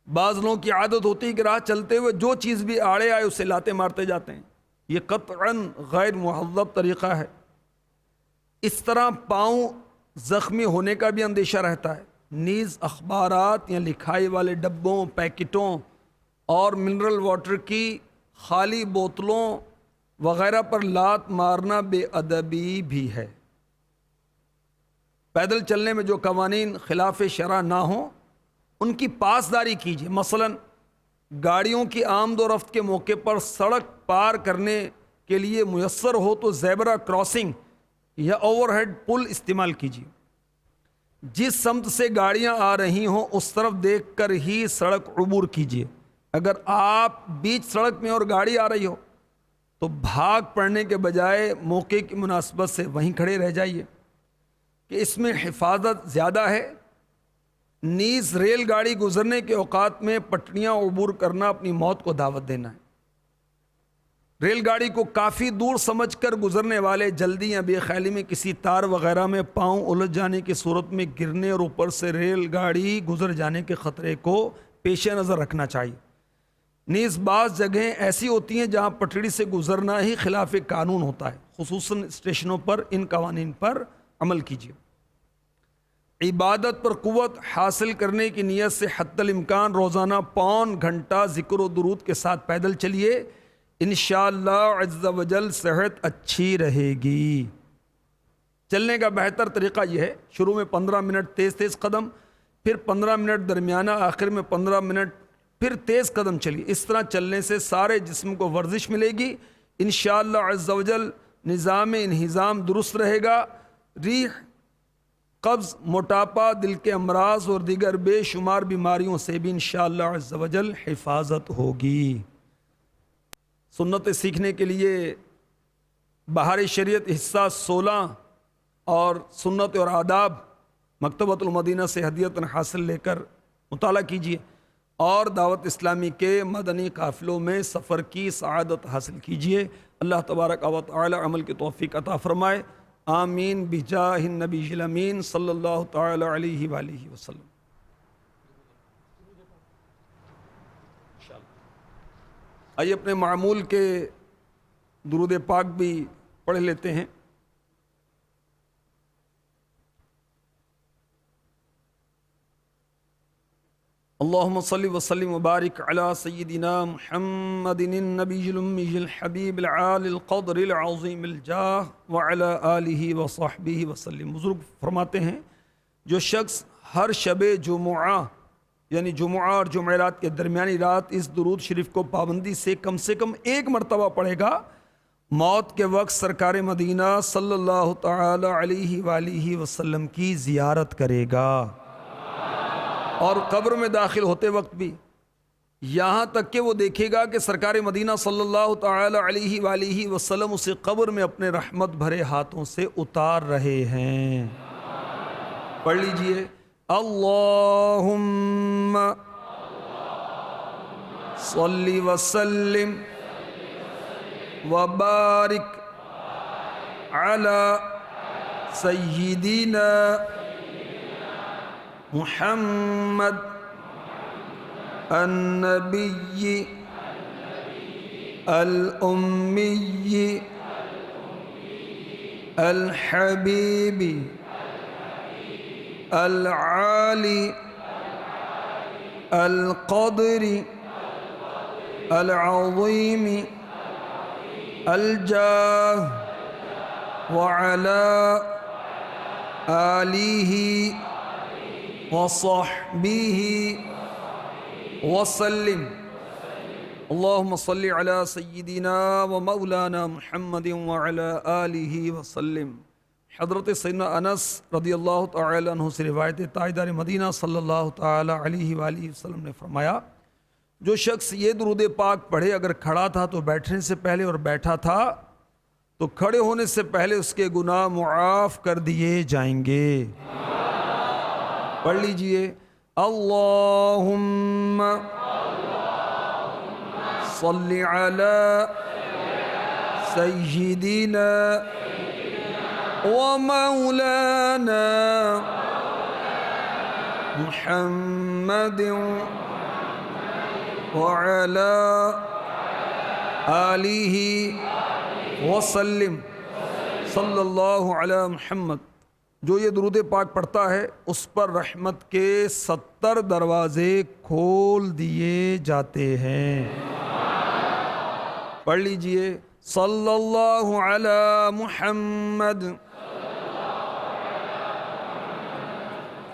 بعض لوگوں کی عادت ہوتی ہے کہ راہ چلتے ہوئے جو چیز بھی آڑے آئے اسے لاتے مارتے جاتے ہیں. یہ قطعاً غیر مہذب طریقہ ہے. اس طرح پاؤں زخمی ہونے کا بھی اندیشہ رہتا ہے. نیز اخبارات یا لکھائی والے ڈبوں، پیکٹوں اور منرل واٹر کی خالی بوتلوں وغیرہ پر لات مارنا بے ادبی بھی ہے. پیدل چلنے میں جو قوانین خلاف شرع نہ ہوں ان کی پاسداری کیجیے. مثلاً گاڑیوں کی آمد و رفت کے موقع پر سڑک پار کرنے کے لیے میسر ہو تو زیبرا کراسنگ یا اوور ہیڈ پل استعمال کیجیے. جس سمت سے گاڑیاں آ رہی ہوں اس طرف دیکھ کر ہی سڑک عبور کیجیے. اگر آپ بیچ سڑک میں اور گاڑی آ رہی ہو تو بھاگ پڑنے کے بجائے موقع کی مناسبت سے وہیں کھڑے رہ جائیے کہ اس میں حفاظت زیادہ ہے. نیز ریل گاڑی گزرنے کے اوقات میں پٹڑیاں عبور کرنا اپنی موت کو دعوت دینا ہے. ریل گاڑی کو کافی دور سمجھ کر گزرنے والے جلدی یا بے خیالی میں کسی تار وغیرہ میں پاؤں الجھ جانے کی صورت میں گرنے اور اوپر سے ریل گاڑی گزر جانے کے خطرے کو پیش نظر رکھنا چاہیے. نیز بعض جگہیں ایسی ہوتی ہیں جہاں پٹڑی سے گزرنا ہی خلاف قانون ہوتا ہے. خصوصاً اسٹیشنوں پر ان قوانین پر عمل کیجیے. عبادت پر قوت حاصل کرنے کی نیت سے حتی الامکان روزانہ پون گھنٹہ ذکر و درود کے ساتھ پیدل چلیے. انشاءاللہ عز و جل صحت اچھی رہے گی. چلنے کا بہتر طریقہ یہ ہے شروع میں 15 منٹ تیز تیز قدم، پھر 15 منٹ درمیانہ، آخر میں 15 منٹ پھر تیز قدم چلیے. اس طرح چلنے سے سارے جسم کو ورزش ملے گی. انشاءاللہ عز و جل نظام انہضام درست رہے گا. ریح، قبض، موٹاپا، دل کے امراض اور دیگر بے شمار بیماریوں سے بھی انشاءاللہ عز و جل حفاظت ہوگی. سنت سیکھنے کے لیے بہار شریعت حصہ 16 اور سنت اور آداب مکتبۃ المدینہ سے ہدیۃً حاصل لے کر مطالعہ کیجیے اور دعوت اسلامی کے مدنی قافلوں میں سفر کی سعادت حاصل کیجیے. اللہ تبارک و تعالی عمل کی توفیق عطا فرمائے. آمین بجاہ النبی الامین صلی اللہ تعالی علیہ وآلہ وسلم. آئیے اپنے معمول کے درود پاک بھی پڑھ لیتے ہیں. اللهم صل وسلم وبارك على سيدنا محمد النبي الأمي الحبيب العالي القدر العظيم الجاه وعلى آله وصحبه وسلم۔ بزرگ فرماتے ہیں جو شخص ہر شب جمعہ یعنی جمعہ اور جمعرات کے درمیانی رات اس درود شریف کو پابندی سے کم ایک مرتبہ پڑھے گا، موت کے وقت سرکار مدینہ صلی اللہ تعالی علیہ وآلہ وسلم کی زیارت کرے گا، اور قبر میں داخل ہوتے وقت بھی یہاں تک کہ وہ دیکھے گا کہ سرکار مدینہ صلی اللہ تعالی علیہ وآلہ وسلم اسے قبر میں اپنے رحمت بھرے ہاتھوں سے اتار رہے ہیں۔ پڑھ لیجئے، اللہم صلی وسلم وبارک علی سیدنا محمد النبی الأمی الحبیب العالی القدر العظیم الجاہ وعلی آلہ وصحبہ وسلم۔ اللہم صلی علی سیدنا و مولانا محمد وعلی آلہ وسلم۔ حضرت سیدنا انس رضی اللہ تعالی عنہ سے روایت ہے، تاجدار مدینہ صلی اللہ تعالی علیہ وآلہ وسلم نے فرمایا، جو شخص یہ درود پاک پڑھے اگر کھڑا تھا تو بیٹھنے سے پہلے اور بیٹھا تھا تو کھڑے ہونے سے پہلے اس کے گناہ معاف کر دیے جائیں گے۔ پڑھ لیجئے، اللہم صلی علی سیدنا و مولانا محمد وعلی آلہ وسلم۔ صلی اللہ علی محمد۔ جو یہ درود پاک پڑھتا ہے اس پر رحمت کے 70 دروازے کھول دیے جاتے ہیں۔ پڑھ لیجئے، صلی اللہ علی محمد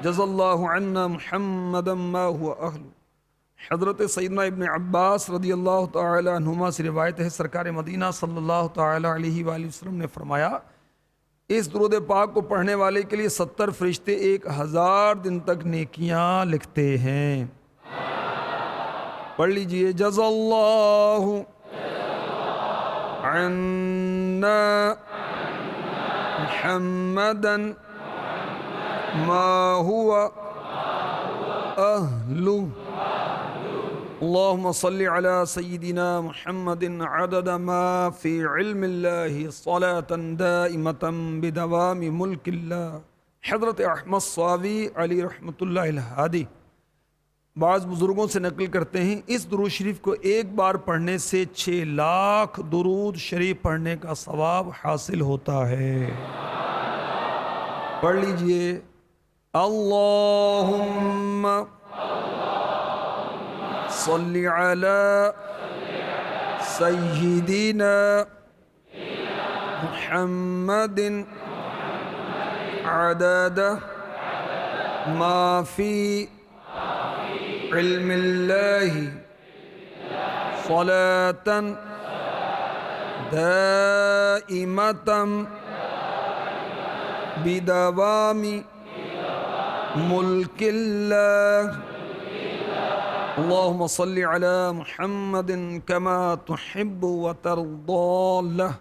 جزا اللہ عنا محمدا ما هو اہل۔ حضرت سیدنا ابن عباس رضی اللہ تعالی عنہما سے روایت ہے، سرکار مدینہ صلی اللہ تعالی علیہ وآلہ وسلم نے فرمایا، اس درود پاک کو پڑھنے والے کے لیے 70 فرشتے 1000 دن تک نیکیاں لکھتے ہیں۔ پڑھ لیجئے، جزا اللہ عنا محمدا ما هو اہل۔ اللہم صلی علی سیدنا محمد عدد ما فی علم اللہ صلاة دائمة بدوام ملک اللہ۔ حضرت احمد صاوی علی رحمۃ اللہ الہادی بعض بزرگوں سے نقل کرتے ہیں، اس درود شریف کو ایک بار پڑھنے سے 6 لاکھ درود شریف پڑھنے کا ثواب حاصل ہوتا ہے۔ پڑھ لیجئے، اللہم صلی علی سیدنا محمد عدد ما فی علم اللہ صلاة دائمة بدوام ملک اللہ۔ اللہم صلی علی محمد کما تحب وترضی لہ۔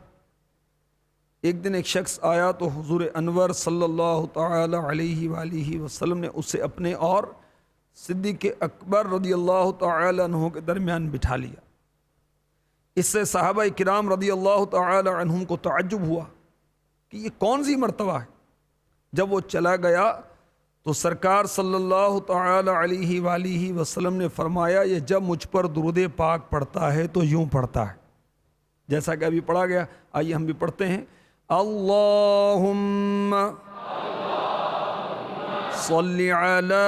ایک دن ایک شخص آیا تو حضور انور صلی اللہ تعالی علیہ وآلہ وسلم نے اسے اپنے اور صدیق اکبر رضی اللہ تعالی عنہ کے درمیان بٹھا لیا۔ اس سے صحابہ کرام رضی اللہ تعالی عنہم کو تعجب ہوا کہ یہ کون سی مرتبہ ہے۔ جب وہ چلا گیا تو سرکار صلی اللہ تعالی علیہ وآلہ وسلم نے فرمایا، یہ جب مجھ پر درود پاک پڑھتا ہے تو یوں پڑھتا ہے جیسا کہ ابھی پڑھا گیا۔ آئیے ہم بھی پڑھتے ہیں، اللہم صلی علی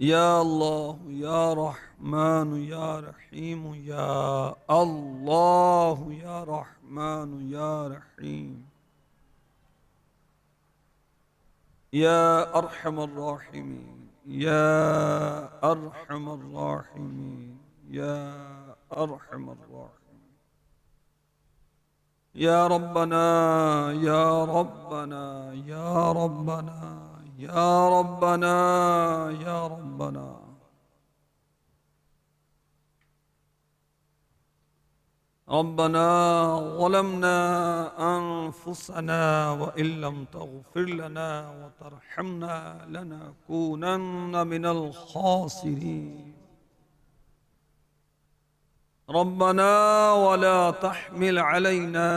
یا اللہ یا رحمان یا رحیم یا اللہ یا رحمان یا رحیم یا ارحم الراحمین یا ارحم الراحمین یا ارحم الراحمین یا ربنا یا ربنا یا ربنا یا ربنا یا ربنا ربنا ظلمنا أنفسنا وإن لم تغفر لنا وترحمنا لنكونن من الخاسرين ربنا ولا تحمل علينا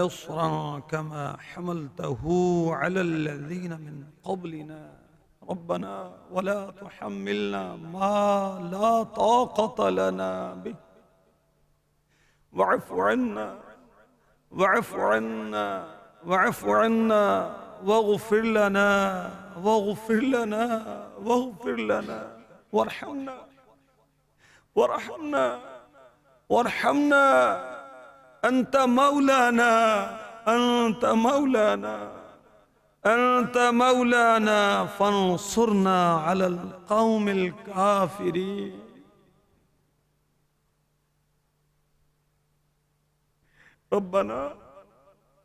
إصرا كما حملته على الذين من قبلنا ربنا ولا تحملنا ما لا طاقة لنا به واعف عنا واعف عنا واعف عنا واغفر لنا واغفر لنا واغفر لنا وارحمنا وارحمنا وارحمنا أنت مولانا أنت مولانا أنت مولانا فانصرنا على القوم الكافرين ربنا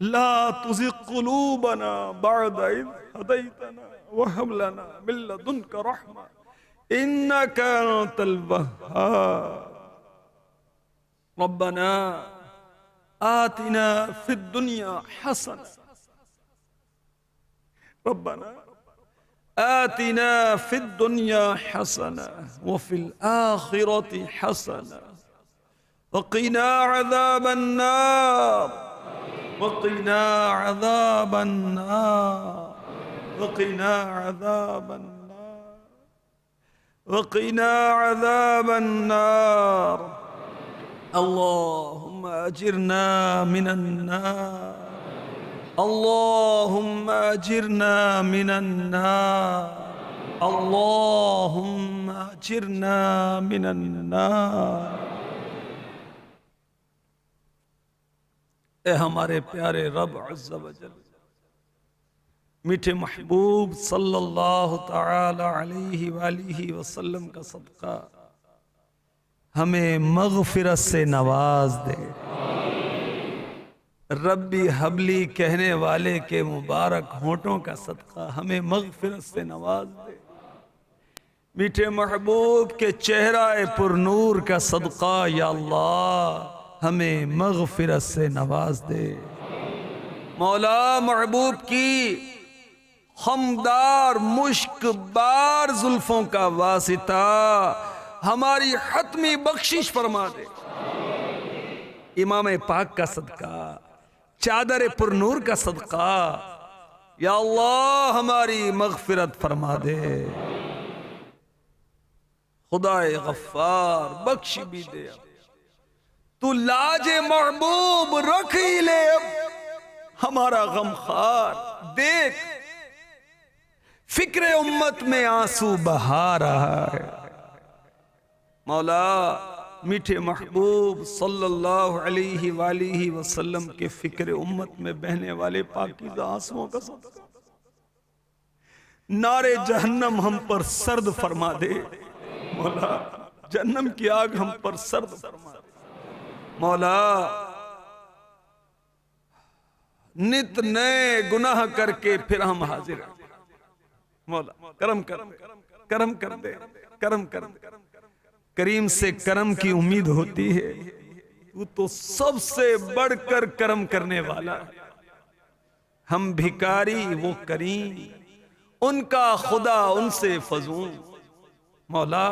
لا تزغ قلوبنا بعد إذ هديتنا وهب لنا من لدنك رحمة إنك أنت الوهاب ربنا آتنا في الدنيا حسنة ربنا آتنا في الدنيا حسنة وفي الآخرة حسنة وقنا عذاب النار وقنا عذاب النار وقنا عذاب النار وقنا عذاب النار اللهم أجرنا من النار اللهم أجرنا من النار اللهم أجرنا من النار اے ہمارے پیارے رب عز و جل میٹھے محبوب صلی اللہ تعالی علیہ وآلہ وسلم کا صدقہ ہمیں مغفرت سے نواز دے ربی حبلی کہنے والے کے مبارک ہونٹوں کا صدقہ ہمیں مغفرت سے نواز دے میٹھے محبوب کے چہرہ پر نور کا صدقہ یا اللہ ہمیں مغفرت سے نواز دے مولا محبوب کی خمدار مشک بار زلفوں کا واسطہ ہماری حتمی بخشش فرما دے امام پاک کا صدقہ چادر پر نور کا صدقہ یا اللہ ہماری مغفرت فرما دے خدا غفار بخش بھی دے تو لاج محبوب رکھ ہی لے اب ہمارا غمخوار دیکھ فکر امت میں آنسو بہا رہا ہے مولا میٹھے محبوب صلی اللہ علیہ وآلہ وسلم کے فکر امت میں بہنے والے پاکیزہ آنسوؤں کا صدقہ نار جہنم ہم پر سرد فرما دے مولا جہنم کی آگ ہم پر سرد فرما دے مولا نت نئے گناہ کر کے پھر ہم حاضر ہیں مولا کرم کر کرم کر دے کرم کر دے کریم سے کرم کی امید ہوتی ہے وہ تو سب سے بڑھ کر کرم کرنے والا ہے ہم بھکاری وہ کریم ان کا خدا ان سے فزون مولا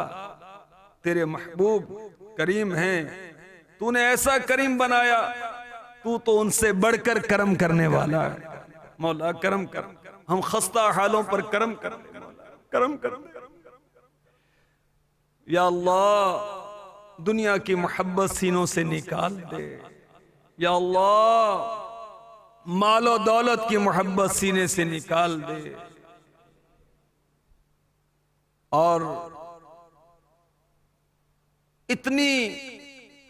تیرے محبوب کریم ہیں تو نے ایسا کریم بنایا تو ان سے بڑھ کر کرم کرنے والا ہے مولا کرم کر ہم خستہ حالوں پر کرم کر کرم کر یا اللہ دنیا کی محبت سینوں سے نکال دے یا اللہ مال و دولت کی محبت سینے سے نکال دے اور اتنی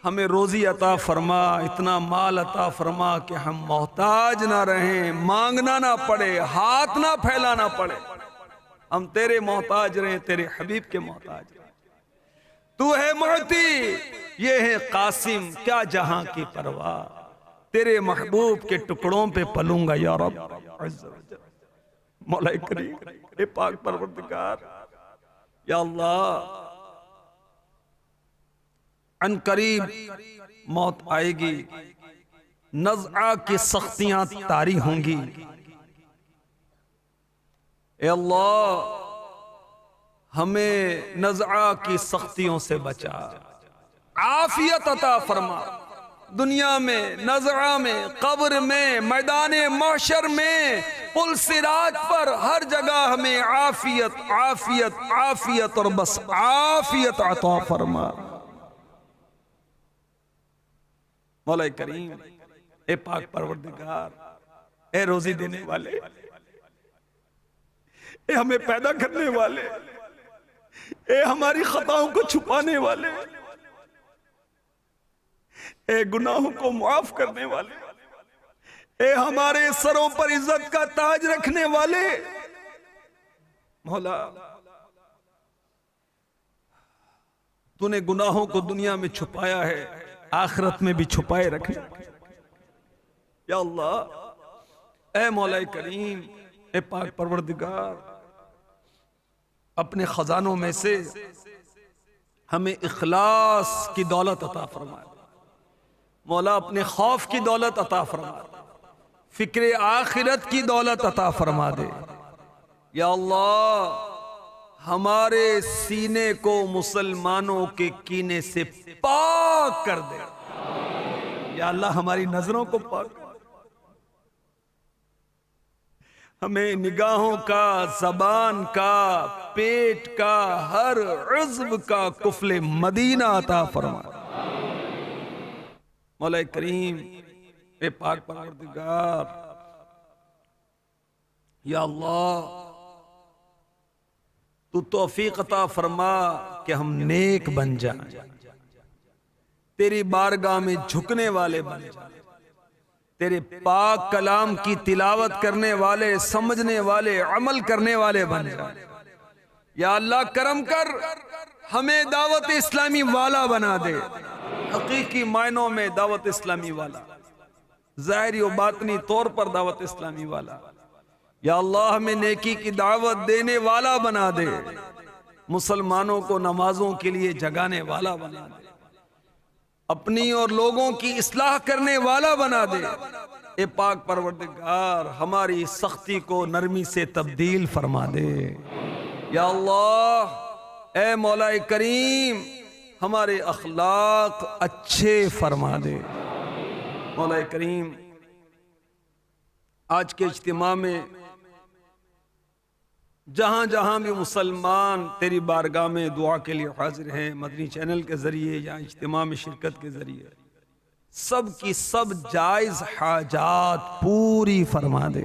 ہمیں روزی عطا فرما، اتنا مال عطا فرما کہ ہم محتاج نہ رہیں، مانگنا نہ پڑے، ہاتھ نہ پھیلانا پڑے، ہم تیرے محتاج رہیں، تیرے حبیب کے محتاج رہیں۔ تو ہے معطی، یہ ہے قاسم، کیا جہاں کی پرواہ، تیرے محبوب کے ٹکڑوں پہ پلوں گا یا رب عز و جل۔ مولا کریم، اے پاک پروردگار، یا اللہ ان قریب موت آئے گی، نزعہ کی سختیاں طاری ہوں گی، اے اللہ ہمیں نزعہ کی سختیوں سے بچا، عافیت عطا فرما، دنیا میں، نزعہ میں، قبر میں، میدان محشر میں، پل صراط پر، ہر جگہ ہمیں عافیت عافیت عافیت اور بس عافیت عطا فرما۔ مولا کریم، اے پاک پروردگار، اے روزی دینے والے، اے ہمیں پیدا کرنے والے، اے ہماری خطاؤں کو چھپانے والے، اے گناہوں کو معاف کرنے والے، اے ہمارے سروں پر عزت کا تاج رکھنے والے، مولا تو نے گناہوں کو دنیا میں چھپایا ہے، آخرت میں بھی چھپائے رکھے، یا اللہ اے مولا کریم، اے پاک پروردگار، اپنے خزانوں میں سے ہمیں اخلاص کی دولت عطا فرما، مولا اپنے خوف کی دولت عطا فرما، فکر آخرت کی دولت عطا فرما دے، یا اللہ ہمارے سینے کو مسلمانوں کے کینے سے پاک کر دے، یا اللہ ہماری نظروں کو پاک کر دے، ہمیں نگاہوں کا، زبان کا، پیٹ کا، ہر عضو کا کفل مدینہ عطا فرما۔ مولا کریم، اے پاک پروردگار، یا اللہ تو توفیق عطا فرما کہ ہم نیک بن جائیں، تیری بارگاہ میں جھکنے والے بن جائیں، تیرے پاک کلام کی تلاوت کرنے والے، سمجھنے والے، عمل کرنے والے بن جائیں، یا اللہ کرم کر ہمیں دعوت اسلامی والا بنا دے، حقیقی معنوں میں دعوت اسلامی والا، ظاہری و باطنی طور پر دعوت اسلامی والا، یا اللہ ہمیں نیکی کی دعوت دینے والا بنا دے، مسلمانوں کو نمازوں کے لیے جگانے والا بنا دے، اپنی اور لوگوں کی اصلاح کرنے والا بنا دے، اے پاک پروردگار ہماری سختی کو نرمی سے تبدیل فرما دے، یا اللہ اے مولا کریم ہمارے اخلاق اچھے فرما دے۔ مولا کریم، آج کے اجتماع میں جہاں جہاں بھی مسلمان تیری بارگاہ میں دعا کے لیے حاضر ہیں، مدنی چینل کے ذریعے یا اجتماع میں شرکت کے ذریعے، سب کی سب جائز حاجات پوری فرما دے،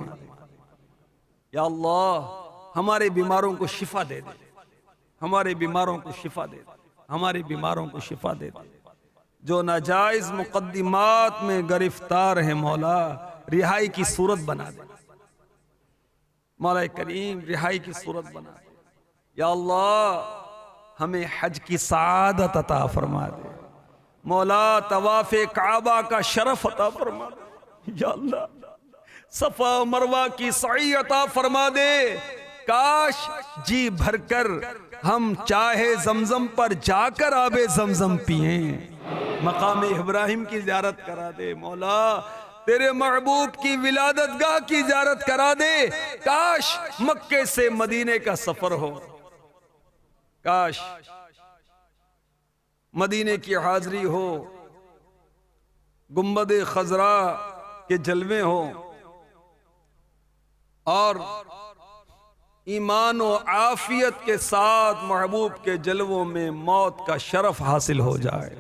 یا اللہ ہمارے بیماروں کو شفا دے دے، ہمارے بیماروں کو شفا دے دے، ہمارے بیماروں کو شفا دے دے، جو ناجائز مقدمات میں گرفتار ہیں مولا رہائی کی صورت بنا دے، مولا کریم رہائی کی صورت بنا دے، یا اللہ ہمیں حج کی سعادت عطا فرما دے، مولا طواف کعبہ کا شرف عطا فرما دے، یا اللہ صفا و مروہ کی سعی عطا فرما دے، کاش جی بھر کر ہم چاہے زمزم پر جا کر آب زمزم پئیں، مقام ابراہیم کی زیارت کرا دے، مولا تیرے محبوب کی ولادت گاہ کی زیارت کرا دے، کاش مکے سے مدینے کا سفر ہو، کاش مدینے کی حاضری ہو، گنبد خضرا کے جلوے ہوں، اور ایمان و عافیت کے ساتھ محبوب کے جلووں میں موت کا شرف حاصل ہو جائے،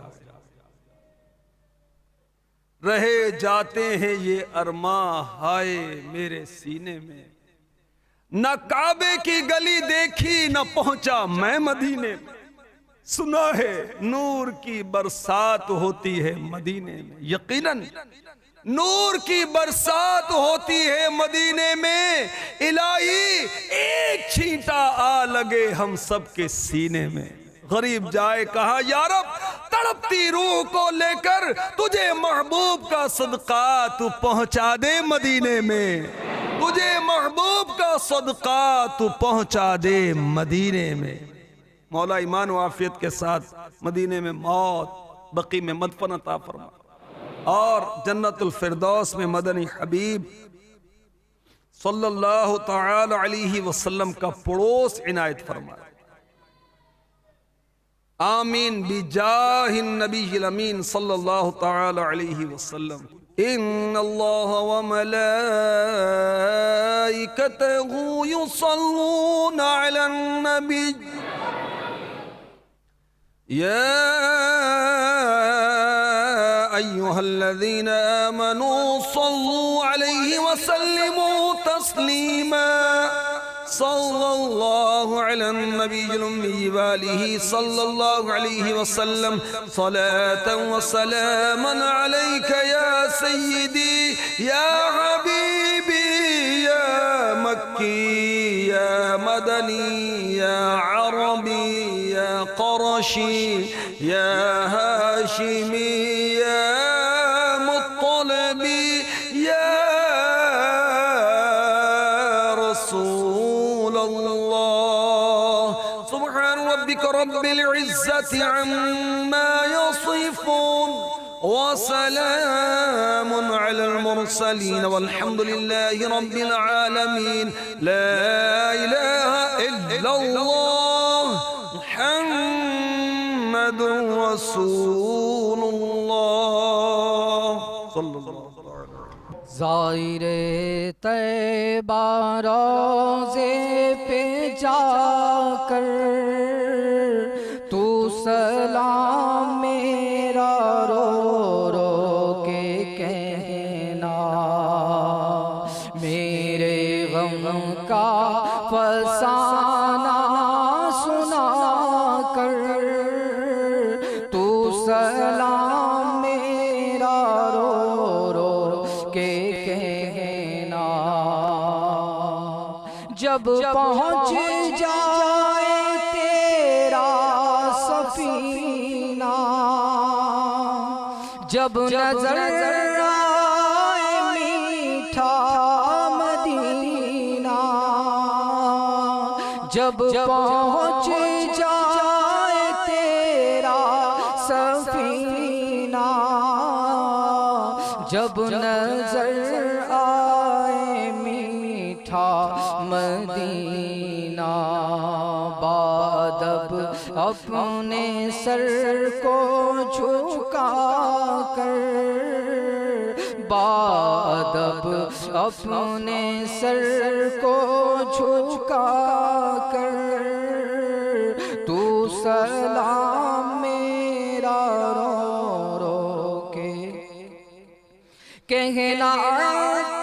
رہے جاتے ہیں یہ ارماں ہائے میرے سینے میں، نہ کعبے کی گلی دیکھی نہ پہنچا میں مدینے میں، سنا ہے نور کی برسات ہوتی ہے مدینے میں، یقیناً نور کی برسات ہوتی ہے مدینے میں، الہی ایک چھینٹا آ لگے ہم سب کے سینے میں۔ غریب جائے کہا یا رب تڑپتی روح کو لے کر تجھے محبوب کا صدقہ تو پہنچا دے مدینے میں، تجھے محبوب کا صدقہ تو پہنچا دے مدینے میں۔ مولا ایمان و عافیت کے ساتھ مدینے میں موت، بقی میں مدفن عطا فرما، اور جنت الفردوس میں مدنی حبیب صلی اللہ تعالی علیہ وسلم کا پڑوس عنایت فرمائے۔ آمین بجاہ النبی الامین صلی اللہ تعالی علیہ وسلم۔ ان اللہ وملائکتہ یصلون علی النبی یا ایہا الذین آمنوا صلوا علیہ وسلموا تسلیما۔ صلی اللہ علی النبی الأمی وآلہ صلی اللہ علیہ وسلم صلاة و سلاما علیک یا سیدی یا حبیبی یا مکی یا مدنی یا عربی یا قرشی یا ہاشمی یا مطلبی یا رسول اللہ۔ سبحان ربک رب العزت عما یصفون وسلام علی المرسلین والحمد للہ رب العالمین۔ لا الہ الا اللہ محمد رسول اللہ صلی اللہ علیہ وسلم۔
زائر طیبہ روزے پہ جا کر تو سلام میرا رو رو کے کہنا، میرے غم کا فسانہ سنا کر تو سلام میرا رو رو کے کہنا۔ جب پہنچ جائے تیرا سفینہ، جب نظر آئے میٹھا مدینہ، جب پہنچ جائے تیرا سفینہ، جب نظر آئے میٹھا مدینہ، بادب اپنے سر کو جھکا کر، بادب اپنے سر کو جھکا کر تو سلام میرا رو رو کے کہنا۔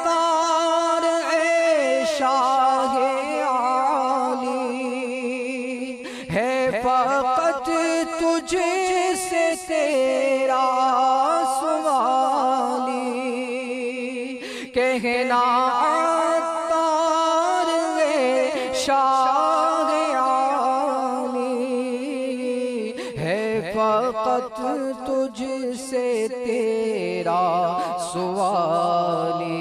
تار اے شاہ عالی ہے فقط تجھ سے تیرا سوالی، کہنا تار اے شاہ عالی ہے فقط تجھ سے تیرا سوالی،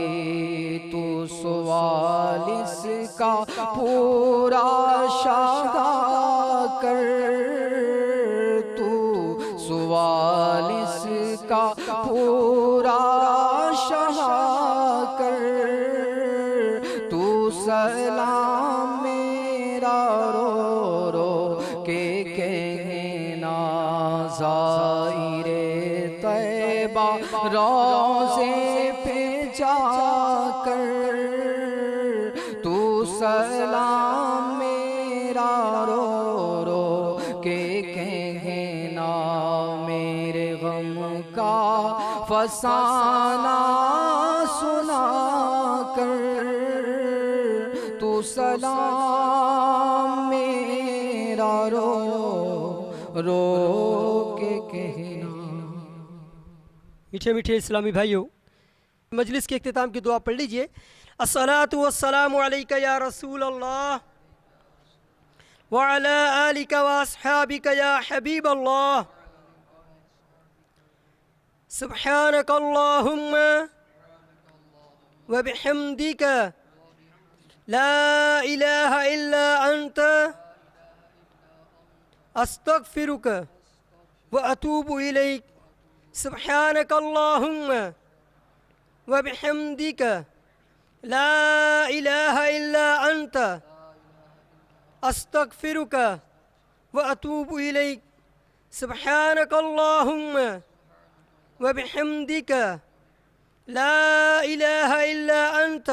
تو سوالس کا پورا شاہ کر، تو سوالس کا پورا شاہ کر تو سلام میرا رو رو کے کہنا۔ زائر طیبہ روزے پہ جا کر تو سلام میرا رو رو کے کہنا، میرے غم کا فسانہ سنا کر تو سلام میرا رو رو کے کہنا.
میٹھے میٹھے اسلامی بھائیوں، مجلس کے اختتام کی دعا پڑھ لیجئے. الصلاۃ والسلام علیک یا رسول اللہ وعلی آلک واصحابک یا حبیب اللہ. سبحانک اللہم وبحمدک لا الہ الا انت استغفرک واتوب الیک. سبحانک اللہم وبحمدک لا الہ الا انت استغفرک واتوب الیک. سبحانک اللہم وبحمدک لا الہ الا انت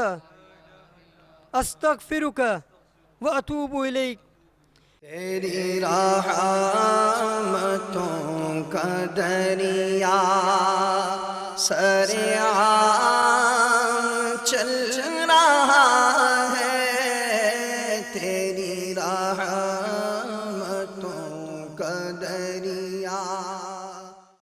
استغفرک واتوب الیک.
تیری رحمتوں کا دریا